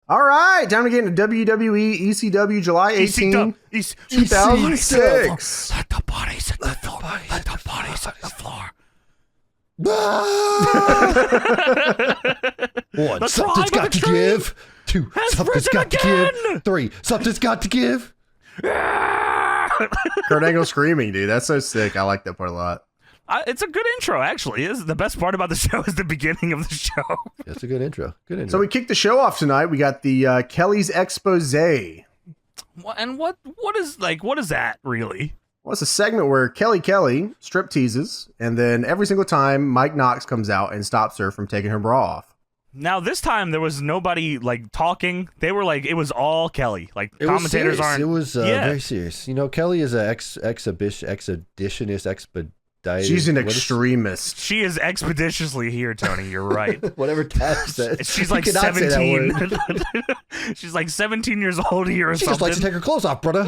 All right, time to get into WWE ECW July 18, 2006. Let the bodies hit the floor. Let the bodies hit the floor. One, something's got to give. Two, something's got to give. Three, something's got to give. Kurt Angle screaming, dude. That's so sick. I like that part a lot. It's a good intro, actually. The best part about the show is the beginning of the show. That's a good intro. Good intro. So we kicked the show off tonight. We got the Kelly's expose. And what is that really? Well, it's a segment where Kelly strip teases, and then every single time Mike Knox comes out and stops her from taking her bra off. Now this time there was nobody like talking. They were like, it was all Kelly. Like it commentators aren't. It was very serious. You know, Kelly is an exhibitionist, She's an extremist. She is expeditiously here, Tony. You're right. Whatever Taz says. She's like 17. She's like 17 years old here or she something. Just likes to take her clothes off, brother.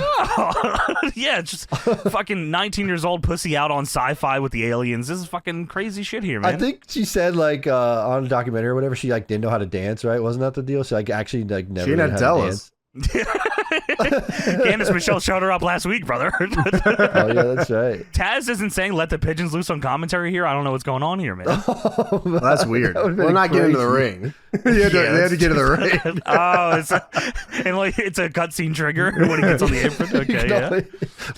Yeah, just fucking 19 years old pussy out on sci-fi with the aliens. This is fucking crazy shit here, man. I think she said like on a documentary or whatever, she like didn't know how to dance, right? Wasn't that the deal? She like actually like never she didn't tell us. Candice Michelle showed her up last week, brother. Oh yeah, that's right. Taz isn't saying let the pigeons loose on commentary here. I don't know what's going on here, man. Well, that's weird. We're not getting to the ring. They had to get to the ring. Oh, it's a cutscene trigger when he gets on the apron. Okay, yeah.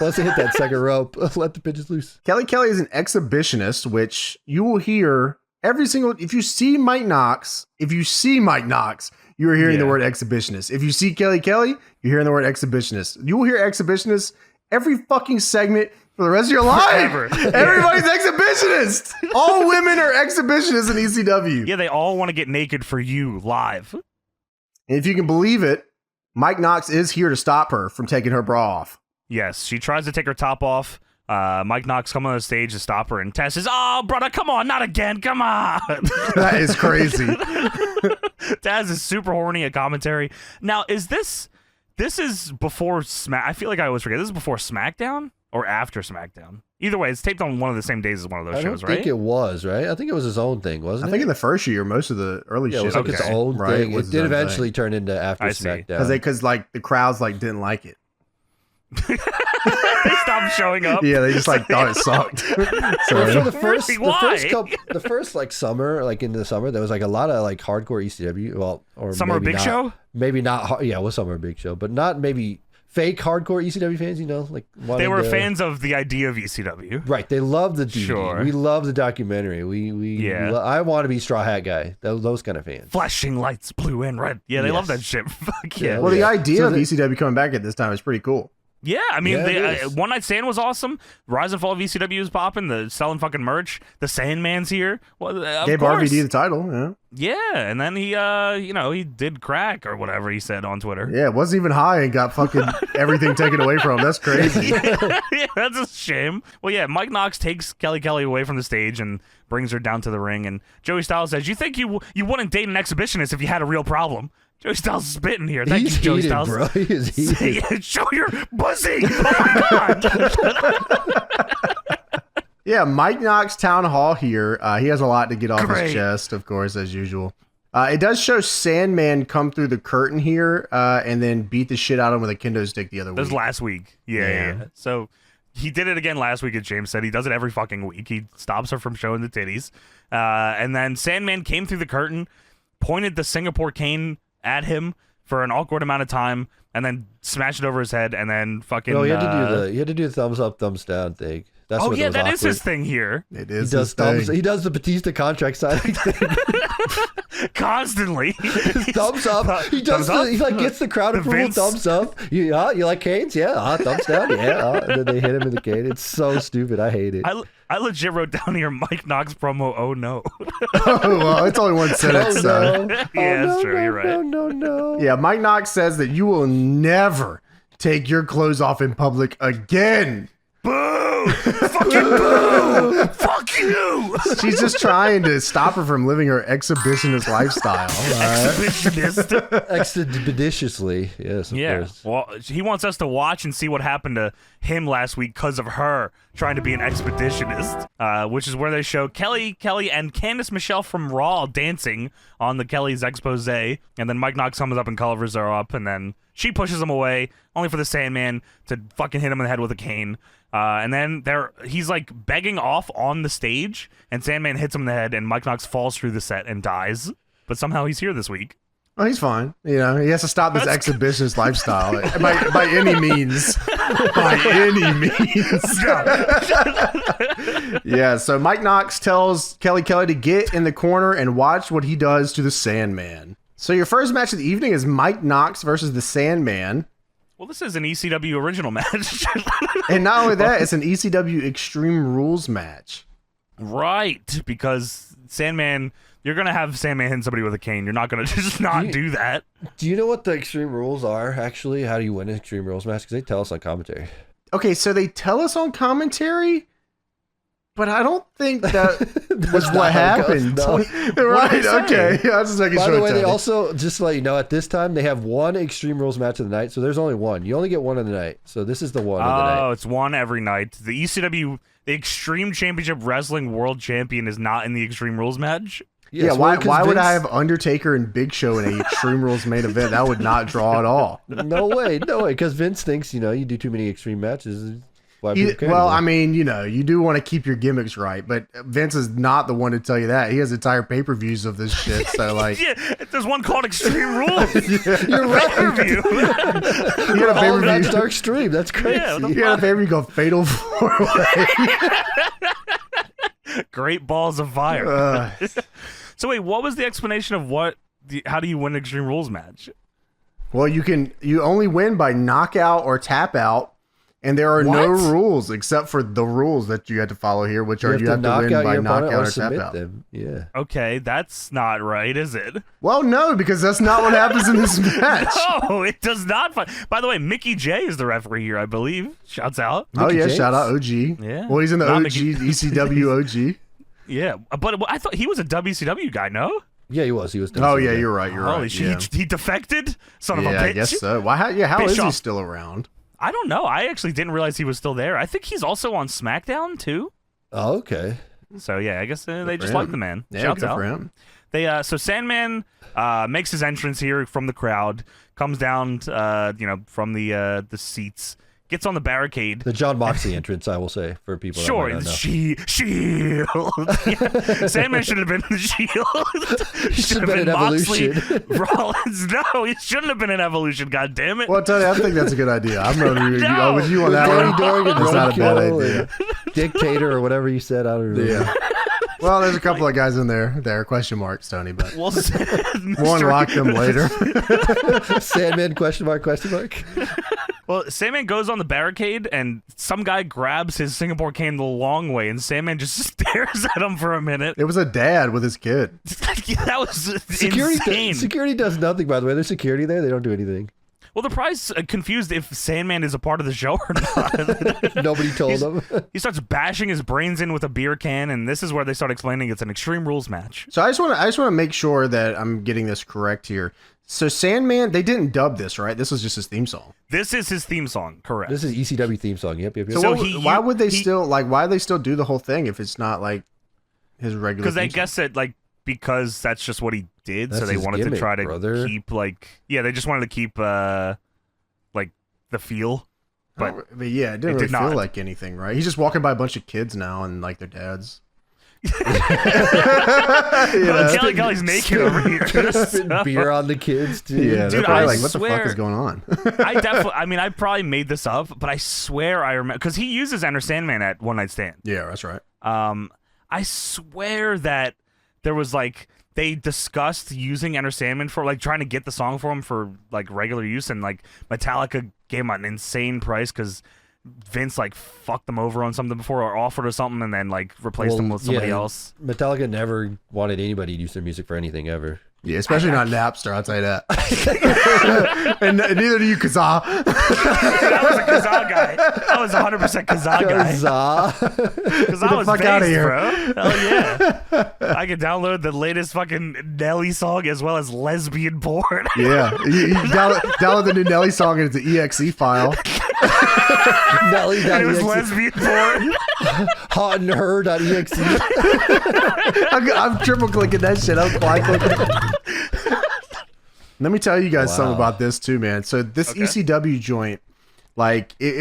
Once they hit that second rope, let the pigeons loose. Kelly is an exhibitionist, which you will hear every single. If you see Mike Knox, you are hearing the word exhibitionist. If you see Kelly, you're hearing the word exhibitionist. You will hear exhibitionist every fucking segment for the rest of your life. Everybody's exhibitionist. All women are exhibitionists in ECW. Yeah, they all want to get naked for you live. And if you can believe it, Mike Knox is here to stop her from taking her bra off. Yes, she tries to take her top off. Mike Knox comes on the stage to stop her, and Tess says, "Oh, brother, come on, not again, come on." That is crazy. Taz is super horny at commentary. Now, this is before Smack? I feel like I always forget. This is before SmackDown or after SmackDown? Either way, it's taped on one of the same days as one of those shows, right? I think it was, right? I think it was his own thing, wasn't it? I think in the first year, most of the early shit it was like its own thing. It did eventually turn into after SmackDown. Because like the crowds like didn't like it. They stopped showing up. Yeah, they just like thought it sucked. So the first like summer, like into the summer, there was like a lot of like hardcore ECW. Well, or Summer Big Show? Maybe not. Yeah, it was Summer Big Show, but not maybe fake hardcore ECW fans. You know, like they were fans of the idea of ECW. Right. They love the DVD. Sure. We love the documentary. I want to be Straw Hat Guy. Those kind of fans. Flashing lights, blue and red. Yeah, they love that shit. Fuck yeah. Well, the idea of ECW coming back at this time is pretty cool. Yeah, I mean, One Night Stand was awesome. Rise and Fall of ECW is popping. The selling fucking merch. The Sandman's here. Well, gave RVD the title. Yeah. Yeah, and then he, he did crack or whatever he said on Twitter. Yeah, wasn't even high and got fucking everything taken away from him. That's crazy. Yeah, that's a shame. Well, yeah, Mike Knox takes Kelly away from the stage and brings her down to the ring. And Joey Styles says, "You think you wouldn't date an exhibitionist if you had a real problem?" Joey Styles is spitting here. Thank you, Joey Styles. Bro. He is heated. Show your pussy. Oh my God. Yeah, Mike Knox Town Hall here. He has a lot to get off his chest, of course, as usual. It does show Sandman come through the curtain here and then beat the shit out of him with a kendo stick the other week. That was last week. Yeah. So he did it again last week, as James said. He does it every fucking week. He stops her from showing the titties. And then Sandman came through the curtain, pointed the Singapore cane at him for an awkward amount of time, and then smashed it over his head, and then fucking. No, he had to do the thumbs up, thumbs down thing. That's that is his thing here. It is. He does the Batista contract signing thing constantly. Thumbs up. He does. He like gets the crowd approval. Thumbs up. You like canes? Yeah. Thumbs down. Yeah. And then they hit him in the cane. It's so stupid. I hate it. I legit wrote down here Mike Knox promo. Oh no. Oh well, it's only one sentence. No. Yeah, that's true. You're right. No. Yeah, Mike Knox says that you will never take your clothes off in public again. Boo! Fucking boo! Fuck you! She's just trying to stop her from living her exhibitionist lifestyle. Exhibitionist? Expeditiously, yes, of course. Well, he wants us to watch and see what happened to him last week because of her. trying to be an expeditionist, which is where they show Kelly, and Candice Michelle from Raw dancing on the Kelly's expose, and then Mike Knox comes up and covers her up, and then she pushes him away, only for the Sandman to fucking hit him in the head with a cane. And then he's like begging off on the stage, and Sandman hits him in the head, and Mike Knox falls through the set and dies. But somehow he's here this week. Oh, he's fine. You know, he has to stop this exhibitionist lifestyle by any means. By any means. Yeah, so Mike Knox tells Kelly to get in the corner and watch what he does to the Sandman. So your first match of the evening is Mike Knox versus the Sandman. Well, this is an ECW original match. And not only that, it's an ECW Extreme Rules match. Right, because Sandman... You're going to have Sandman hitting somebody with a cane. You're not going to just not do that. Do you know what the Extreme Rules are, actually? How do you win an Extreme Rules match? Because they tell us on commentary. Okay, so they tell us on commentary, but I don't think that was what happened. No. Right, okay. Yeah, I was just making By sure. the way, they also, just to let you know, at this time, they have one Extreme Rules match of the night, so there's only one. You only get one of the night, so this is the one of the night. Oh, it's one every night. The ECW, the Extreme Championship Wrestling World Champion is not in the Extreme Rules match? Yeah, why would I have Undertaker and Big Show in a Extreme Rules main event? That would not draw at all. No way, because Vince thinks, you do too many extreme matches. Well, I mean, you do want to keep your gimmicks right, but Vince is not the one to tell you that. He has entire pay-per-views of this shit, so like... Yeah, there's one called Extreme Rules. You're right. Pay-per-view. You got a pay-per-view. That's Dark Stream. That's crazy. Yeah, you got a pay-per-view called Fatal 4-Way. Great Balls of Fire. So wait, what was the explanation of how do you win an Extreme Rules match? Well, you only win by knockout or tap out, and there are no rules except for the rules that you had to follow here, which are you have to win by knockout or tap out. Them. Yeah. Okay, that's not right, is it? Well, no, because that's not what happens in this match. No, it does not. By the way, Mickey J is the referee here, I believe. Shouts out. Mickey James? Shout out OG. Yeah. Well, he's in the Not OG Mickey- ECW OG. Yeah, but I thought he was a WCW guy, no? Yeah, he was. Oh yeah, you're right. You're Holy right. shit, he defected? Son of a bitch. I guess so. Why? How is he Bischoff. still around? I don't know. I actually didn't realize he was still there. I think he's also on SmackDown too. Oh, okay. So yeah, I guess they just him. like the man. Yeah, Shouts good out. for him. So Sandman makes his entrance here from the crowd, comes down from the seats, gets on the barricade. The John Moxley entrance, I will say, for people. Sure, that might not know. Shield. Yeah. Sandman should have been the Shield. He should have been an Evolution. Rollins, no, he shouldn't have been an Evolution. God damn it. Well, Tony, I think that's a good idea. I'm going with you on that Danny one. Dorgan, That's not a bad idea. Dictator or whatever you said. I don't remember. Yeah. Well, there's a couple of guys in there, question marks, Tony, but We'll unlock them later. Sandman, question mark. Well, Sandman goes on the barricade, and some guy grabs his Singapore cane the long way, and Sandman just stares at him for a minute. It was a dad with his kid. That was insane. Security does nothing, by the way. There's security there. They don't do anything. Well, they're probably confused if Sandman is a part of the show or not. Nobody told them. He starts bashing his brains in with a beer can, and this is where they start explaining it's an Extreme Rules match. So I just want to make sure that I'm getting this correct here. So Sandman, they didn't dub this, right? This was just his theme song. This is his theme song, correct? This is ECW theme song. Yep. So why would they still do the whole thing if it's not like his regular? Because I guess because that's just what he did. That's so they his wanted gimmick, to try to brother. keep they just wanted to keep the feel. But yeah, it didn't really feel like anything, right? He's just walking by a bunch of kids now and like their dads. Kelly's naked over here. Spitting beer on the kids, too. Yeah, Dude, they're probably I like, what the fuck swear- is going on? I probably made this up, but I swear I remember because he uses Enter Sandman at One Night Stand. Yeah, that's right. I swear that there was they discussed using Enter Sandman for trying to get the song for him for regular use, and Metallica gave him an insane price because Vince fucked them over on something before or offered or something and then replaced them with somebody else. Metallica never wanted anybody to use their music for anything ever. Yeah, especially not Napster, I'll tell you that. and neither do you, Kazaa. I was a Kazaa guy. I was 100% Kazaa guy. Kazaa was fuck outta based, here. bro. Hell yeah. I could download the latest fucking Nelly song as well as Lesbian Porn. Yeah, you download the new Nelly song and it's an exe file. It was lesbian porn. Hotandher.exe. I'm triple clicking that shit. I'm quad clicking. Let me tell you guys something about this too, man. So this ECW joint, like they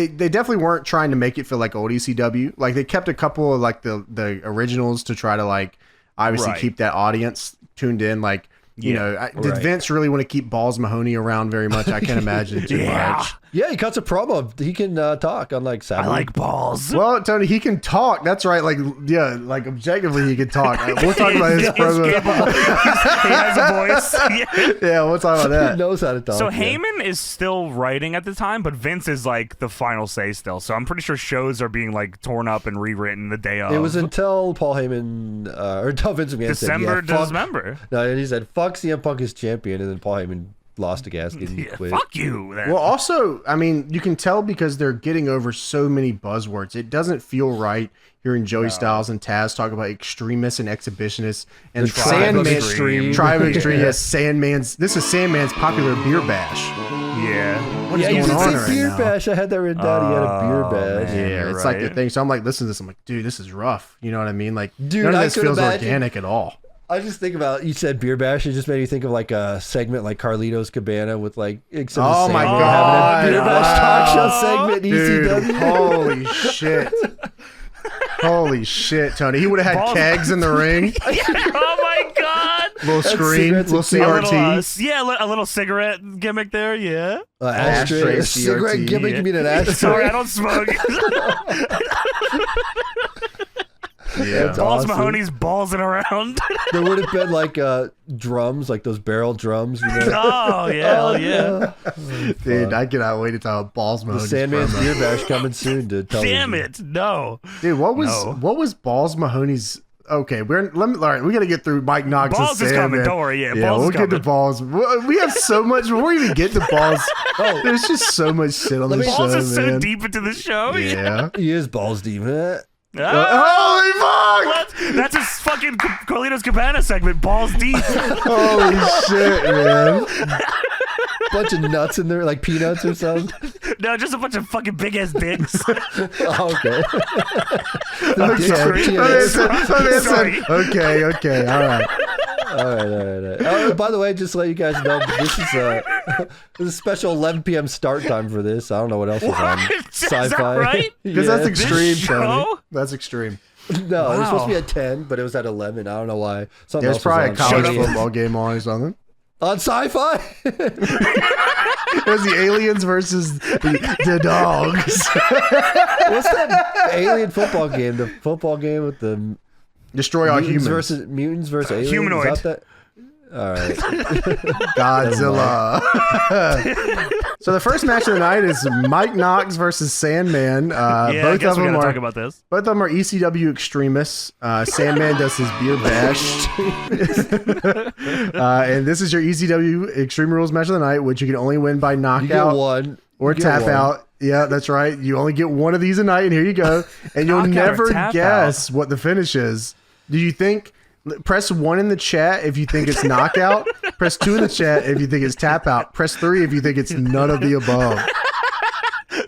definitely weren't trying to make it feel like old ECW. Like they kept a couple of like the originals to try to like obviously keep that audience tuned in. Like, you know, did Vince really want to keep Balls Mahoney around very much? I can't imagine too much. Yeah, he cuts a promo. He can talk, unlike Sabu. I like balls. Well, Tony, he can talk. That's right. Like, yeah, like objectively, he can talk. We'll talk about his promo. He has a voice. Yeah, we'll talk about that. He knows how to talk. So Heyman is still writing at the time, but Vince is like the final say still. So I'm pretty sure shows are being like torn up and rewritten the day of. It was until Paul Heyman or until Vince McMahon December said, to December. No, and he said, "Fuck CM Punk is champion," and then Paul Heyman lost the gasket and quit. Fuck you. Then. Well, also, I mean, you can tell because they're getting over so many buzzwords. It doesn't feel right hearing Joey Styles and Taz talk about extremists and exhibitionists and Sandman. Tribe of Extreme. Yes, Sandman's. This is Sandman's popular beer bash. Yeah. What is going on right beer now? bash. I had that written down. He had a beer bash. Yeah, you're it's right. like the thing. So I'm like, listening to this. I'm like, dude, this is rough. You know what I mean? Like, Dude, none of I this could feels imagine- organic at all. I just think about, you said beer bash, it just made me think of like a segment like Carlito's Cabana with like, except Oh my Sandman God. having a beer bash talk show segment in Dude, ECW. holy shit. Holy shit, Tony. He would have had Balls- kegs in the ring. Oh my god. Little screen, cigarettes little and CRT. A little cigarette gimmick there. Yeah. Ashtray, Ashtray, a cigarette CRT, gimmick, you mean an ashtray? Sorry, I don't smoke. Yeah. That's Balls awesome. Mahoney's ballsing around. There would have been like drums, like those barrel drums, you know? Oh yeah, hell yeah. Dude, I cannot wait to talk about Balls The Mahoney's Sandman's promo. beer bash coming soon to television. Damn it, no. Dude, what was Balls Mahoney's? Okay, all right, we got to get through Mike Knox. Balls is coming. Don't worry. Yeah, Balls we'll is get to coming. Balls. We have so much before we even get to Balls. Oh, there's just so much shit on this show, Balls is so man. deep into the show. Yeah. He is balls deep. Huh? Holy fuck! What? That's his fucking Carlito's Cabana segment. Balls deep. Holy shit, man! Bunch of nuts in there, like peanuts or something. No, just a bunch of fucking big ass dicks. Oh, okay. Sorry. Okay, all right. All right. Oh, by the way, just to let you guys know, this is a special 11 p.m. start time for this. I don't know what else is on Is Sci-Fi. that right? Because Yeah. that's extreme, This Tony. show? That's extreme. No, it was supposed to be Wow. at 10, but it was at 11. I don't know why. Something There's else probably a was on. college Shut up. football game on or something. On Sci-Fi? There's the aliens versus the dogs. What's that alien football game? The football game with the Destroy all mutants humans. versus aliens? Humanoid. Is that? All right. Godzilla. So the first match of the night is Mike Knox versus Sandman. Yeah, I Both guess of we them gotta are talk about this. both of them are ECW extremists. Sandman does his beer bash. And this is your ECW Extreme Rules match of the night, which you can only win by You get knockout one. or You get tap one. out. Yeah, that's right. You only get one of these a night, and here you go. And you'll Knockout or never tap guess what the finish is. Do you think? Press 1 in the chat if you think it's knockout. Press 2 in the chat if you think it's tap out. Press 3 if you think it's none of the above.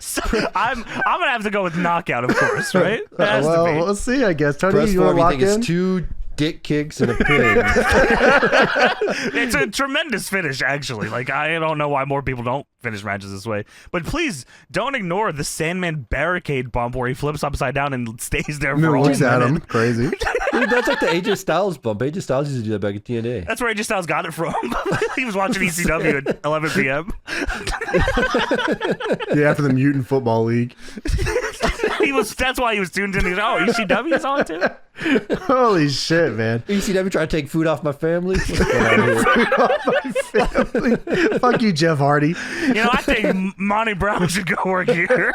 So, I'm gonna have to go with knockout, of course, right? It has Well, to be. we'll see, I guess. Tony, Press you 4 want if to you lock think it's in? 2 dick kicks and a pig. It's a tremendous finish, actually. Like, I don't know why more people don't finish matches this way. But please don't ignore the Sandman barricade bump where he flips upside down and stays there for all Looks at him. minute. Crazy. Dude, that's like the AJ Styles bump. AJ Styles used to do that back at TNA. That's where AJ Styles got it from. He was watching ECW at 11 p.m. Yeah, after the Mutant Football League. That's why he was tuned in. He's oh, ECW is on too. Holy shit, man. ECW trying to take food off my family. What's going on here? Fuck you, Jeff Hardy. You know, I think Monty Brown should go work here.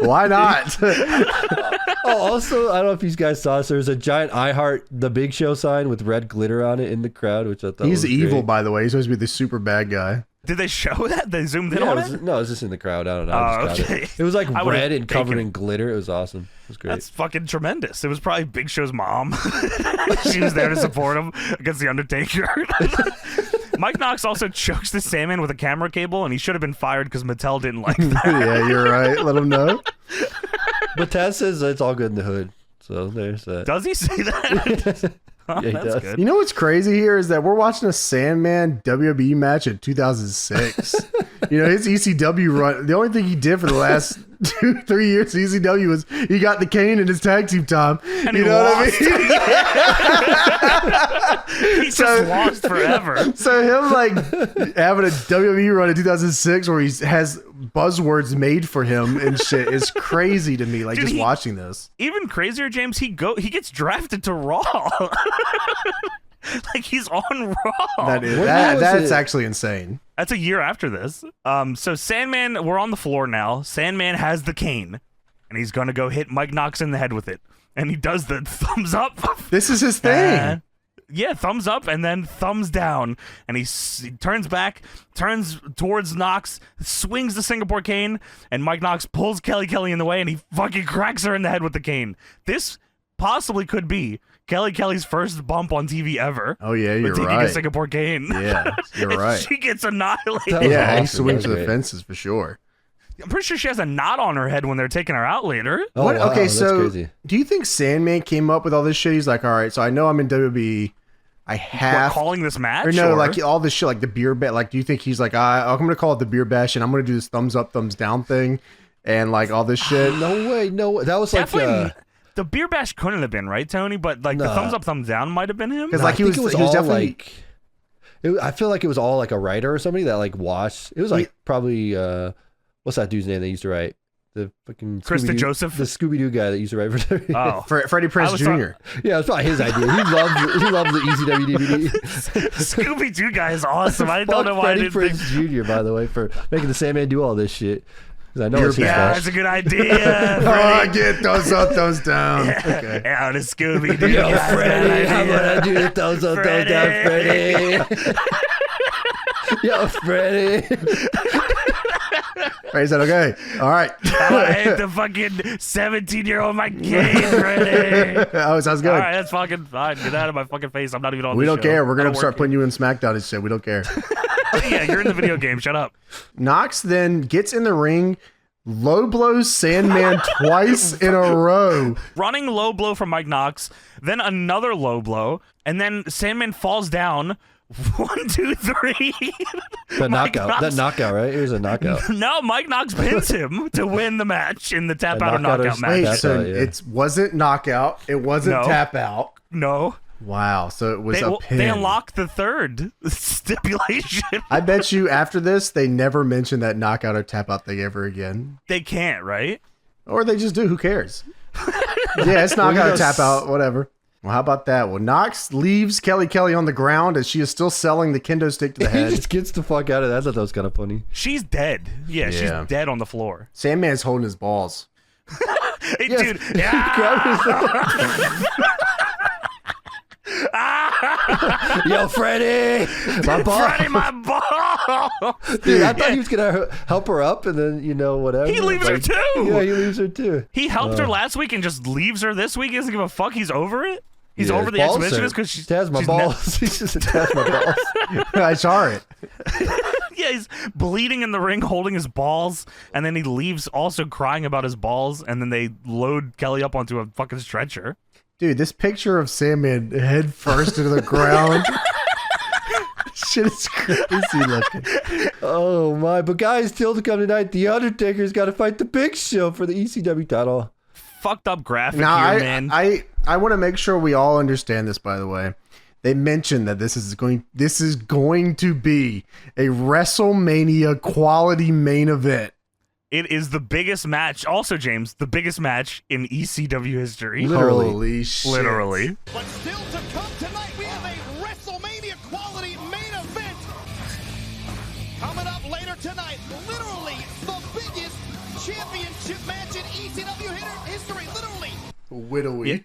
Why not? Oh, also, I don't know if you guys saw this. There's a giant I Heart the Big Show sign with red glitter on it in the crowd, which I thought He's was evil, great. by the way. He's supposed to be the super bad guy. Did they show that? They zoomed in Yeah, on it was, it? no, it was just in the crowd. I don't know. Oh, I just got okay. it. It was like I would've red and covered taken- in glitter. It was awesome. It was great. That's fucking tremendous. It was probably Big Show's mom. She was there to support him against the Undertaker. Mike Knox also chokes the Sandman with a camera cable, and he should have been fired because Mattel didn't like that. Yeah, you're right. Let him know. But Taz says it's all good in the hood. So there's that. Does he say that? Yeah, he does. Good. You know what's crazy here is that we're watching a Sandman WWE match in 2006. His ECW run, the only thing he did for the last 2-3 years in ECW was he got the cane in his tag team time. And you he know lost. what I mean? He just lost forever. So him like having a WWE run in 2006 where he has buzzwords made for him and shit is crazy to me. Like, Dude, just watching this. Even crazier, James. He gets drafted to Raw. Like, he's on Raw. That's actually insane. That's a year after this. So Sandman, we're on the floor now. Sandman has the cane, and he's gonna go hit Mike Knox in the head with it, and he does the thumbs up. This is his thing. Yeah, thumbs up and then thumbs down, and he turns back, turns towards Knox, swings the Singapore cane, and Mike Knox pulls Kelly in the way, and he fucking cracks her in the head with the cane. This possibly could be Kelly's first bump on TV ever. Oh yeah, you're taking right. a Singapore cane. Yeah, you're right. She gets annihilated. Yeah, he awesome. swings That for was the great. fences for sure. I'm pretty sure she has a knot on her head when they're taking her out later. Oh, What? wow, Okay, that's so crazy. do you think Sandman came up with all this shit? He's like, all right, so I know I'm in WWE. I We're have calling this match? or no, or? like all this shit, like the beer bash. Like, do you think he's like, I'm gonna call it the beer bash, and I'm gonna do this thumbs up, thumbs down thing, and like all this shit? No way. That was like Definitely. The beer bash couldn't have been, right, Tony? But like the Nah. thumbs up, thumbs down might have been him. Because like he was all definitely like. I feel like it was all like a writer or somebody that like watched. It was like probably what's that dude's name that used to write the fucking Krista Scooby-Doo- Joseph? the Scooby Doo guy that used to write for. Oh, Freddie Prinze was Jr. Yeah, it's probably his idea. He loves the ECW DVD. Scooby Doo guy is awesome. I don't know why I Freddie didn't Prinze think. Jr. By the way, for making the Sandman do all this shit. 'Cause I know it's his Yeah, fault. that's a good idea. Oh, I get thumbs up, thumbs down. Okay. Yeah, the Scooby Doo Yo, guy. Freddie, how about I do the thumbs up, thumbs down, Freddie? Yo, Freddie. Right, he said, okay, all right. I hate the fucking 17-year-old Mike Kane, Freddie. Oh, sounds good. All right, that's fucking fine. Get out of my fucking face. I'm not even on We this don't show. care. We're I gonna don't start work putting you in SmackDown and shit. We don't care. here. Yeah, you're in the video game. Shut up. Knox then gets in the ring, low blows Sandman twice in a row. Running low blow from Mike Knox, then another low blow, and then Sandman falls down. 1, 2, 3. That Mike knockout. Knox- That knockout, right? It was a knockout. No, Mike Knox pins him to win the match in the tap A out or knockout or knockout match. Wait, Tap so out, yeah. it wasn't knockout. It wasn't No. tap out. No, Wow. So it was they, a pin. they unlocked the third stipulation. I bet you after this, they never mention that knockout or tap out thing ever again. They can't, right? Or they just do. Who cares? Yeah, it's knockout or tap out, whatever. Well, how about that? Well, Knox leaves Kelly on the ground as she is still selling the kendo stick to the He head. just gets the fuck out of that. I thought that was kind of funny. She's dead. Yeah, Yeah. she's dead on the floor. Sandman's holding his balls. Hey, Yes. dude. Yeah. Yo, Freddie! My ball! Freddie, my ball. Dude, I thought he was going to help her up and then, whatever. He leaves her too. Yeah, he leaves her too. He helped her last week and just leaves her this week. He doesn't give a fuck. He's over it. He's Yeah, over the his balls exhibitionist hurt. because she's Taz, my she's balls. He just attached my balls. I saw it. Yeah, he's bleeding in the ring, holding his balls, and then he leaves also crying about his balls, and then they load Kelly up onto a fucking stretcher. Dude, this picture of Sandman head first into the ground. Shit is crazy looking. Oh, my. But guys, still to come tonight, The Undertaker's got to fight The Big Show for the ECW title. Fucked up graphic Now, here, man. I want to make sure we all understand this, by the way. They mentioned that this is going to be a WrestleMania quality main event. It is the biggest match, also, James, the biggest match in ECW history. Literally. Holy shit. Literally. But still to come tonight, we have a WrestleMania quality main event. Coming up later tonight, literally the biggest championship match in ECW history. Literally. Widowy.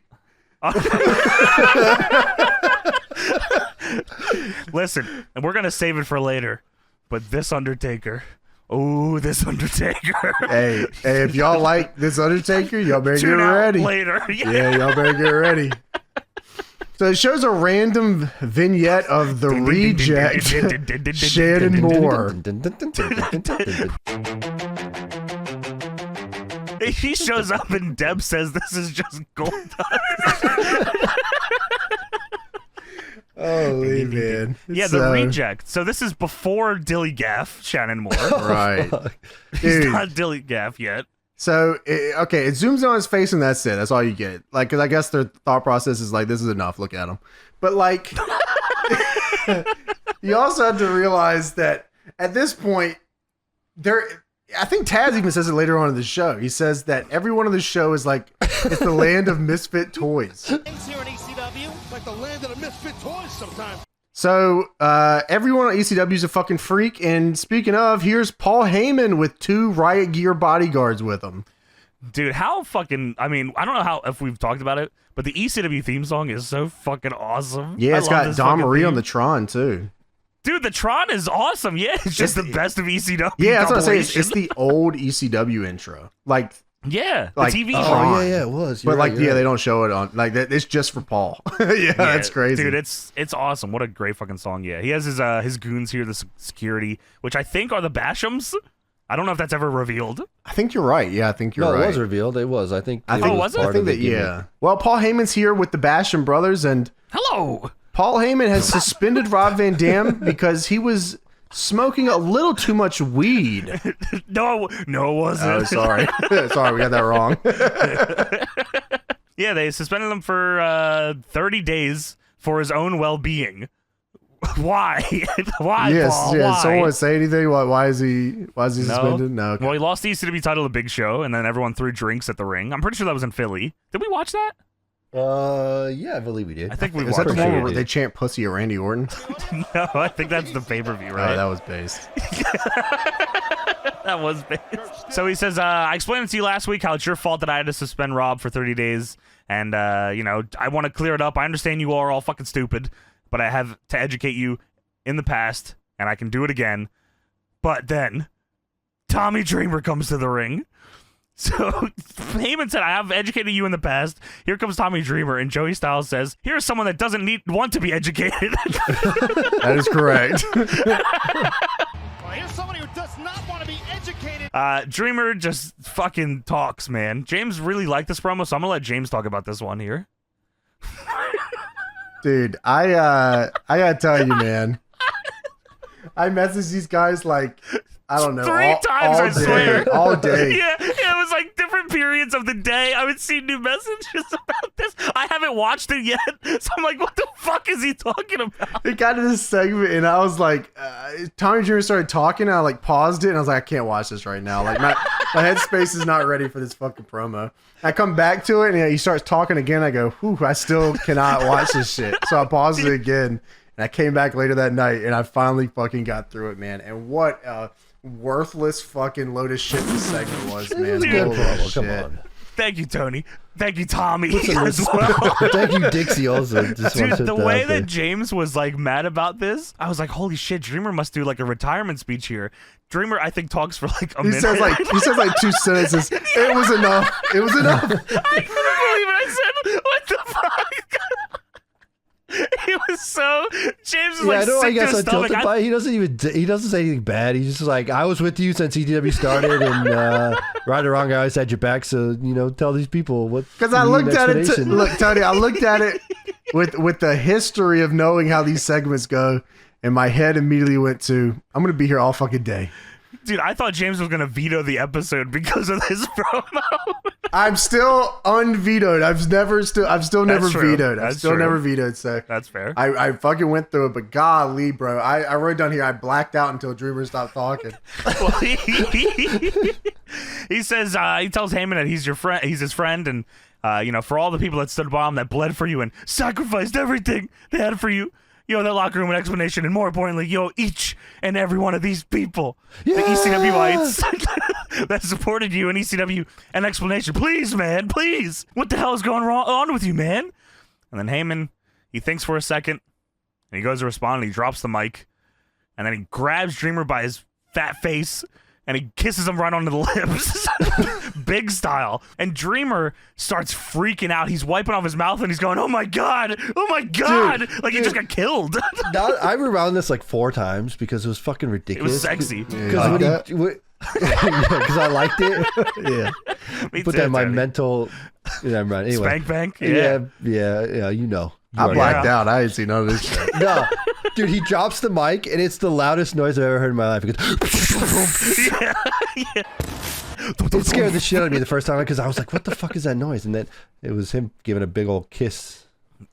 Listen, and we're going to save it for later, but this Undertaker. Oh, this Undertaker. Hey, if y'all like this Undertaker, y'all better get Tune out ready. later. Yeah, y'all better get ready. So it shows a random vignette of the reject Shannon Moore. He shows up and Deb says this is just gold dust. Holy man. Yeah, the reject. So this is before Dilly Gaff, Shannon Moore. Right. He's not Dilly Gaff yet. So, it zooms in on his face and that's it. That's all you get. Like, because I guess their thought process is like, this is enough. Look at him. But like, you also have to realize that at this point, I think Taz even says it later on in the show. He says that everyone on the show is like, it's the land of misfit toys. Here in ECW, like the land of the misfit toys sometimes. So everyone on ECW is a fucking freak. And speaking of, here's Paul Heyman with 2 Riot Gear bodyguards with him. Dude, how fucking... I mean, I don't know if we've talked about it, but the ECW theme song is so fucking awesome. Yeah, it's got Don Marie on the Tron, too. Dude, the Tron is awesome. Yeah, it's just the best of ECW. Yeah, that's what I'm saying. It's the old ECW intro. Like... Yeah, the like, TV Tron. Oh, yeah, it was. But like, they don't show it on like that. It's just for Paul. Yeah, that's crazy, dude. It's awesome. What a great fucking song. Yeah, he has his goons here, the security, which I think are the Bashams. I don't know if that's ever revealed. I think you're right. Yeah, I think you're right. No, it was revealed. It was. I think. Was it? I think that. Yeah. Well, Paul Heyman's here with the Basham brothers, and hello. Paul Heyman has suspended Rob Van Dam because he was smoking a little too much weed. No, it wasn't. Oh, sorry. Sorry, we got that wrong. Yeah, they suspended him for 30 days for his own well-being. Why? Why, yes, Paul? Yeah. Why? Someone want to say anything? Why is he suspended? No. Okay. Well, he lost the ECW title at Big Show, and then everyone threw drinks at the ring. I'm pretty sure that was in Philly. Did we watch that? Yeah, I believe we did. I think we Is watched that the one where they chant pussy at Randy Orton? No, I think that's the pay-per-view, right? Oh, that was based. That was based. So he says, I explained it to you last week how it's your fault that I had to suspend Rob for 30 days. And, I want to clear it up. I understand you are all fucking stupid, but I have to educate you in the past, and I can do it again. But then, Tommy Dreamer comes to the ring. So Heyman said, I have educated you in the past. Here comes Tommy Dreamer. And Joey Styles says, here's someone that doesn't want to be educated. That is correct. Well, here's somebody who does not want to be educated. Dreamer just fucking talks, man. James really liked this promo, so I'm going to let James talk about this one here. Dude, I gotta tell you, man. I message these guys like, I don't know, 3 times, I swear. all day. Yeah, it was like different periods of the day. I would see new messages about this. I haven't watched it yet, so I'm like, what the fuck is he talking about? It got to this segment, and I was like, Tommy Dreamer started talking, and I like paused it, and I was like, I can't watch this right now. Like my headspace is not ready for this fucking promo. I come back to it, and he starts talking again. I go, whew, I still cannot watch this shit. So I paused it again, and I came back later that night, and I finally fucking got through it, man. And what worthless fucking load of shit this segment was, man. Dude, come on. Thank you, Tony. Thank you, Tommy, Listen, as well. Thank you, Dixie, also. Dude, the way that James was like mad about this, I was like, holy shit, Dreamer must do like a retirement speech here. Dreamer, I think, talks for like a minute. He says like 2 sentences. It was enough. It was enough. I couldn't believe it. I said, what the fuck? It was so James was like I know sick I guess to his I'm tilted stomach. by it. He doesn't say anything bad. He's just like, I was with you since ECW started, and right or wrong, I always had your back. So tell these people what. Because I looked at it. Look, Tony, I looked at it with the history of knowing how these segments go, and my head immediately went to, I'm gonna be here all fucking day. Dude, I thought James was gonna veto the episode because of this promo. I'm still unvetoed. I've still never vetoed. I've still never vetoed. So that's fair. I fucking went through it, but golly, bro, I wrote down here. I blacked out until Dreamer stopped talking. Well, he says he tells Heyman that he's your friend. He's his friend, and for all the people that stood by him, that bled for you, and sacrificed everything they had for you. That locker room explanation, and more importantly, each and every one of these people, the ECWites that supported you in ECW, an explanation. Please, man, please. What the hell is going on with you, man? And then Heyman, he thinks for a second, and he goes to respond, and he drops the mic, and then he grabs Dreamer by his fat face, and he kisses him right on the lips, big style. And Dreamer starts freaking out. He's wiping off his mouth and he's going, "Oh my god, oh my god!" Like he just got killed. I rewound this like 4 times because it was fucking ridiculous. It was sexy. Because because I liked it. Yeah, Me put too, that in my Tony. mental. Anyway, Spank bank. yeah, you know. I blacked out. I didn't see none of this shit. No, dude, he drops the mic and it's the loudest noise I've ever heard in my life. It goes, yeah. it scared the shit out of me the first time because I was like, "What the fuck is that noise?" And then it was him giving a big old kiss.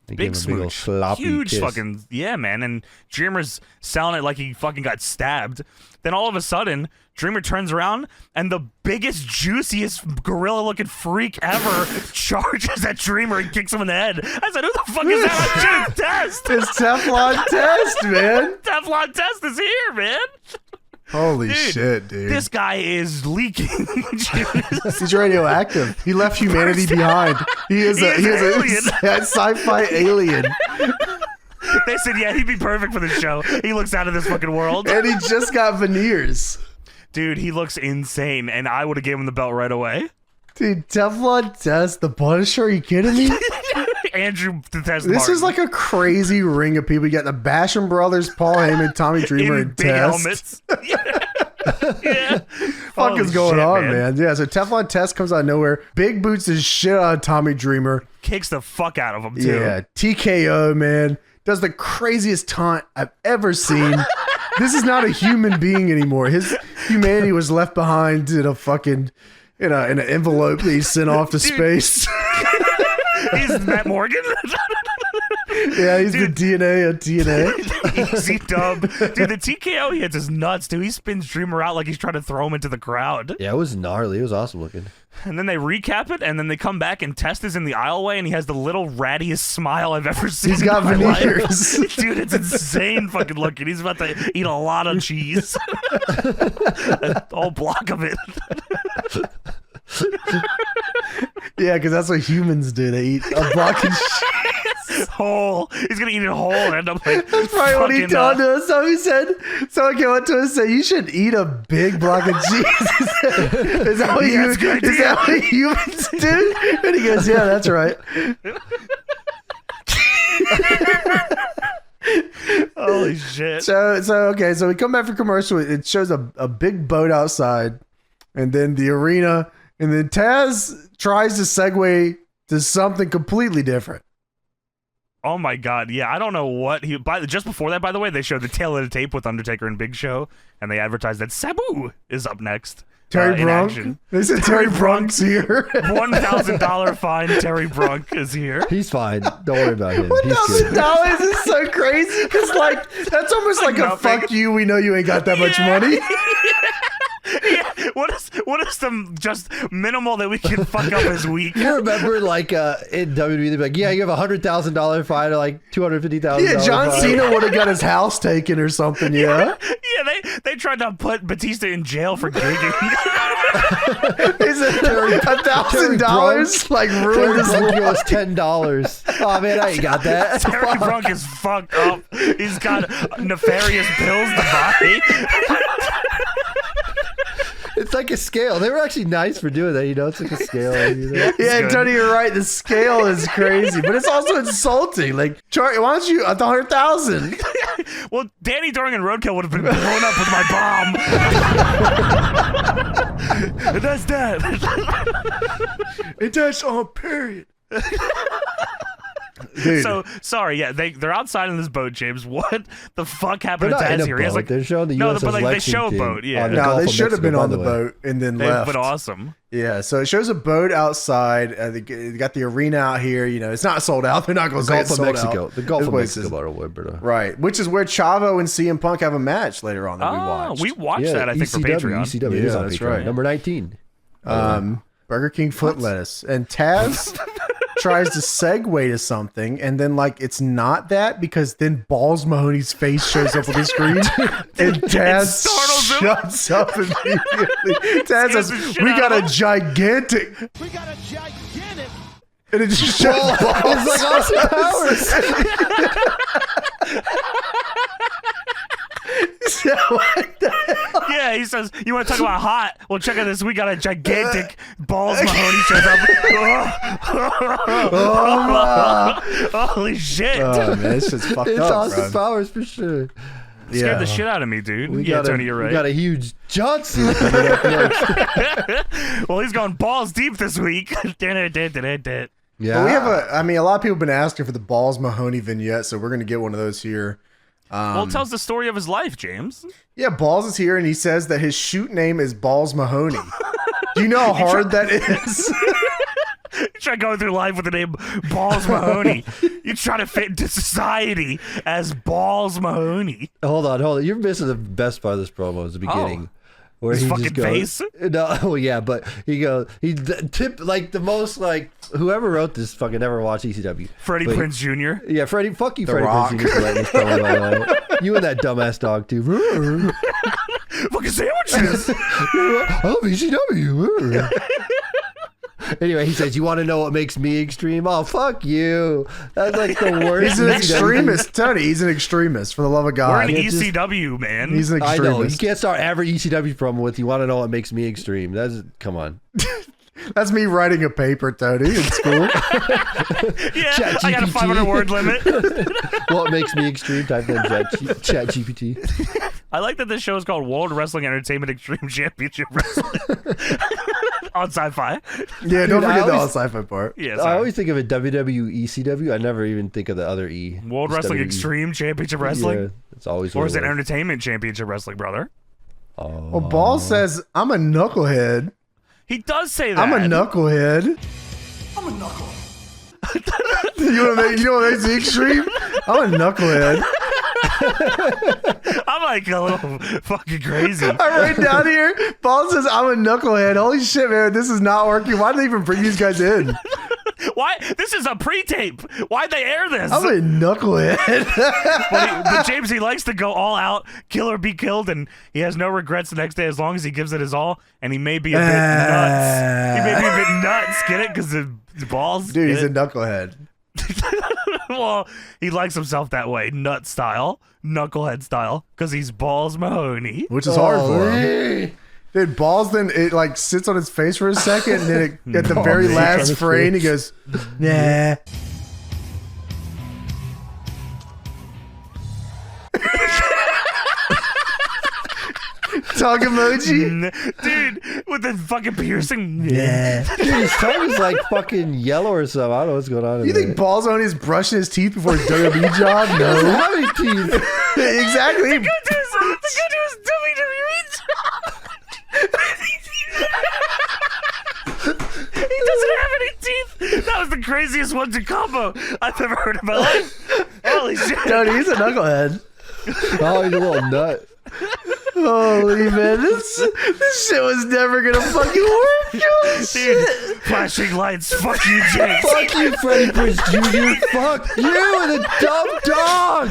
Big smooch. Old sloppy Huge kiss. fucking, yeah, man. And Dreamer's selling it like he fucking got stabbed. Then all of a sudden, Dreamer turns around and the biggest, juiciest gorilla-looking freak ever charges at Dreamer and kicks him in the head. I said, "Who the fuck is that?" I'm Test. It's Teflon Test, man. Teflon Test is here, man. Holy shit, dude. This guy is leaking. He's radioactive. He left humanity behind. He is a sci-fi alien. They said, yeah, he'd be perfect for the show. He looks out of this fucking world. And he just got veneers. Dude, he looks insane, and I would have given him the belt right away. Dude, Teflon Test, the Punisher, are you kidding me? Andrew the Test This Martin. is like a crazy ring of people. You got the Basham brothers, Paul Heyman, Tommy Dreamer, in and big Test. helmets. Yeah. Fuck Holy is going shit, on, man? Yeah, so Teflon Test comes out of nowhere. Big boots the shit out of Tommy Dreamer. Kicks the fuck out of him, too. Yeah, TKO, man. Does the craziest taunt I've ever seen. This is not a human being anymore. His humanity was left behind in a fucking in an envelope that he sent off to space. He's Matt Morgan. Yeah, he's the DNA of TNA. Easy dub. Dude, the TKO he hits is nuts, dude. He spins Dreamer out like he's trying to throw him into the crowd. Yeah, it was gnarly. It was awesome looking. And then they recap it, and then they come back, and Test is in the aisleway, and he has the little rattiest smile I've ever seen. He's got in my veneers. life. Dude, it's insane fucking looking. He's about to eat a lot of cheese. A whole block of it. Yeah, because that's what humans do. They eat a block of shit. Whole. He's gonna eat it whole and end up like That's probably what he told us. So he said, someone came up to us and said, "You should eat a big block of cheese." Is that what humans do? And he goes, "Yeah, that's right." Holy shit. So okay, so we come back for commercial. It shows a big boat outside, and then the arena, and then Taz tries to segue to something completely different. Oh my god, yeah, I don't know what he. Just before that, by the way, they showed the tail of the tape with Undertaker and Big Show, and they advertised that Sabu is up next. Terry in Brunk. action. They said Terry Brunk's here. $1,000 fine. Terry Brunk is here. He's fine. Don't worry about him. He's good. $1,000 is so crazy because, like, that's almost like a nothing. fuck you. We know you ain't got that much money. Yeah, what is the just minimal that we can fuck up his week? You remember, like, in WWE, they'd be like, "Yeah, you have $100,000 fine or like $250,000." Yeah, John fine. Cena would have got his house taken or something. Yeah, Yeah, they tried to put Batista in jail for gigging. Is it $1,000 like ruined his Terry Brunk life? was $10. Oh man, I ain't got that. Terry Brunk is fucked up. He's got nefarious pills to buy. It's like a scale. They were actually nice for doing that. You know, it's like a scale. You know? Yeah, good. Tony, you're right. The scale is crazy, but it's also insulting. Like, Charlie, why don't you at the 100,000? Well, Danny Doring and Roadkill would have been blown up with my bomb. And that's that. It does on period. Dude. So sorry, yeah, they're outside in this boat, James. What the fuck happened They're to not in Taz a here? He has boat. like They're showing the no, USS but like they show a Lexington boat. Yeah, on the No, Gulf they of should have been Mexico, on the by way. boat and then they've left. been awesome. Yeah, so it shows a boat outside. They got the arena out here. You know, it's not sold out. They're not going to say Gulf it's of sold Mexico. out. The Gulf This of place Mexico, is- by the way, brother. Right, which is where Chavo and CM Punk have a match later on that we watched. We watched that, I think, for ECW, Patreon. ECW, it is Yeah, on that's Patreon. right. Number 19. Burger King foot lettuce. And Taz tries to segue to something, and then like it's not that because then Balls Mahoney's face shows up on the screen, and Taz startles him. shuts up immediately. Taz Scares says, the shit "We out got of a him." gigantic," We got a gigantic. and it just shows Balls. It's like Austin Powers. So what the hell? Yeah, he says, you want to talk about hot? Well, check out this. We got a gigantic balls. Mahoney shows up. Holy shit. Oh, man, this shit's fucked It's up, Austin bro. Powers for sure. Scared the shit out of me, dude. Tony, you're right. We got a huge Johnson coming up next. Well, he's going balls deep this week. Yeah. But we have a lot of people have been asking for the Balls Mahoney vignette, so we're going to get one of those here. Well, it tells the story of his life, James. Yeah, Balls is here, and he says that his shoot name is Balls Mahoney. Do you know how hard that is? You try going through life with the name Balls Mahoney. You try to fit into society as Balls Mahoney. Hold on. You're missing the best part of this promo is the beginning. Where His he fucking just goes, face? No, well, yeah, but he goes, the most, like, whoever wrote this fucking never watched ECW. Freddie But- Prinze Jr. Yeah, Freddie, fuck you, Freddie Rock. Prinze Jr. for letting this promo, by the way. You and that dumbass dog, too. Fucking sandwiches. I love ECW. Anyway, he says, you want to know what makes me extreme? Oh, fuck you. That's like the worst. He's an ECW. extremist, Tony. He's an extremist, for the love of We're God. an Yeah, just- ECW, man. He's an I know. You extremist. can't start every ECW promo with, you want to know what makes me extreme. Come on. That's me writing a paper, Tony, in school. Yeah, Chat I got a GPT. 500 word limit. What makes me extreme? Type in Chat GPT. I like that this show is called World Wrestling Entertainment Extreme Championship Wrestling on Sci-Fi. Yeah, don't Dude, I forget the all always- sci-fi part. Yeah, I sorry. always think of it WWE, ECW. I never even think of the other E. World Just Wrestling WWE. Extreme Championship Wrestling, Yeah, it's always. or what is it was. Entertainment Championship Wrestling, brother? Well, Balls says, I'm a knucklehead. He does say that. I'm a knucklehead. I'm a knuckle. You know what makes me extreme? I'm a knucklehead. I'm like a little fucking crazy. I write down here, Balls says, I'm a knucklehead. Holy shit, man, this is not working. Why did they even bring these guys in? Why? This is a pre-tape. Why'd they air this? I'm a knucklehead. But James, he likes to go all out, kill or be killed, and he has no regrets the next day as long as he gives it his all. And he may be a bit nuts. He may be a bit nuts. Get it? Because the balls. Dude, Get he's a it? knucklehead. Well, he likes himself that way, nut style, knucklehead style, because he's Balls Mahoney. Which is hard for him. Dude, Balls then it like sits on his face for a second, and then at the very man. last frame, he goes, nah. Tongue emoji. Dude, with the fucking piercing. Yeah. Dude, his tongue is like fucking yellow or something. I don't know what's going on. In You there. think Balls on is brushing his teeth before his WWE job? No. How many teeth? Exactly. The good news, WWE job. He doesn't have any teeth. That was the craziest one-two combo I've ever heard in my life. Holy shit. Tony, he's a knucklehead. Oh, he's a little nut. Holy man, this shit was never gonna fucking work. Oh, Dude, flashing lights. Fuck you, James. Fuck you, Freddie Prinze Jr. Fuck you, the dumb dog.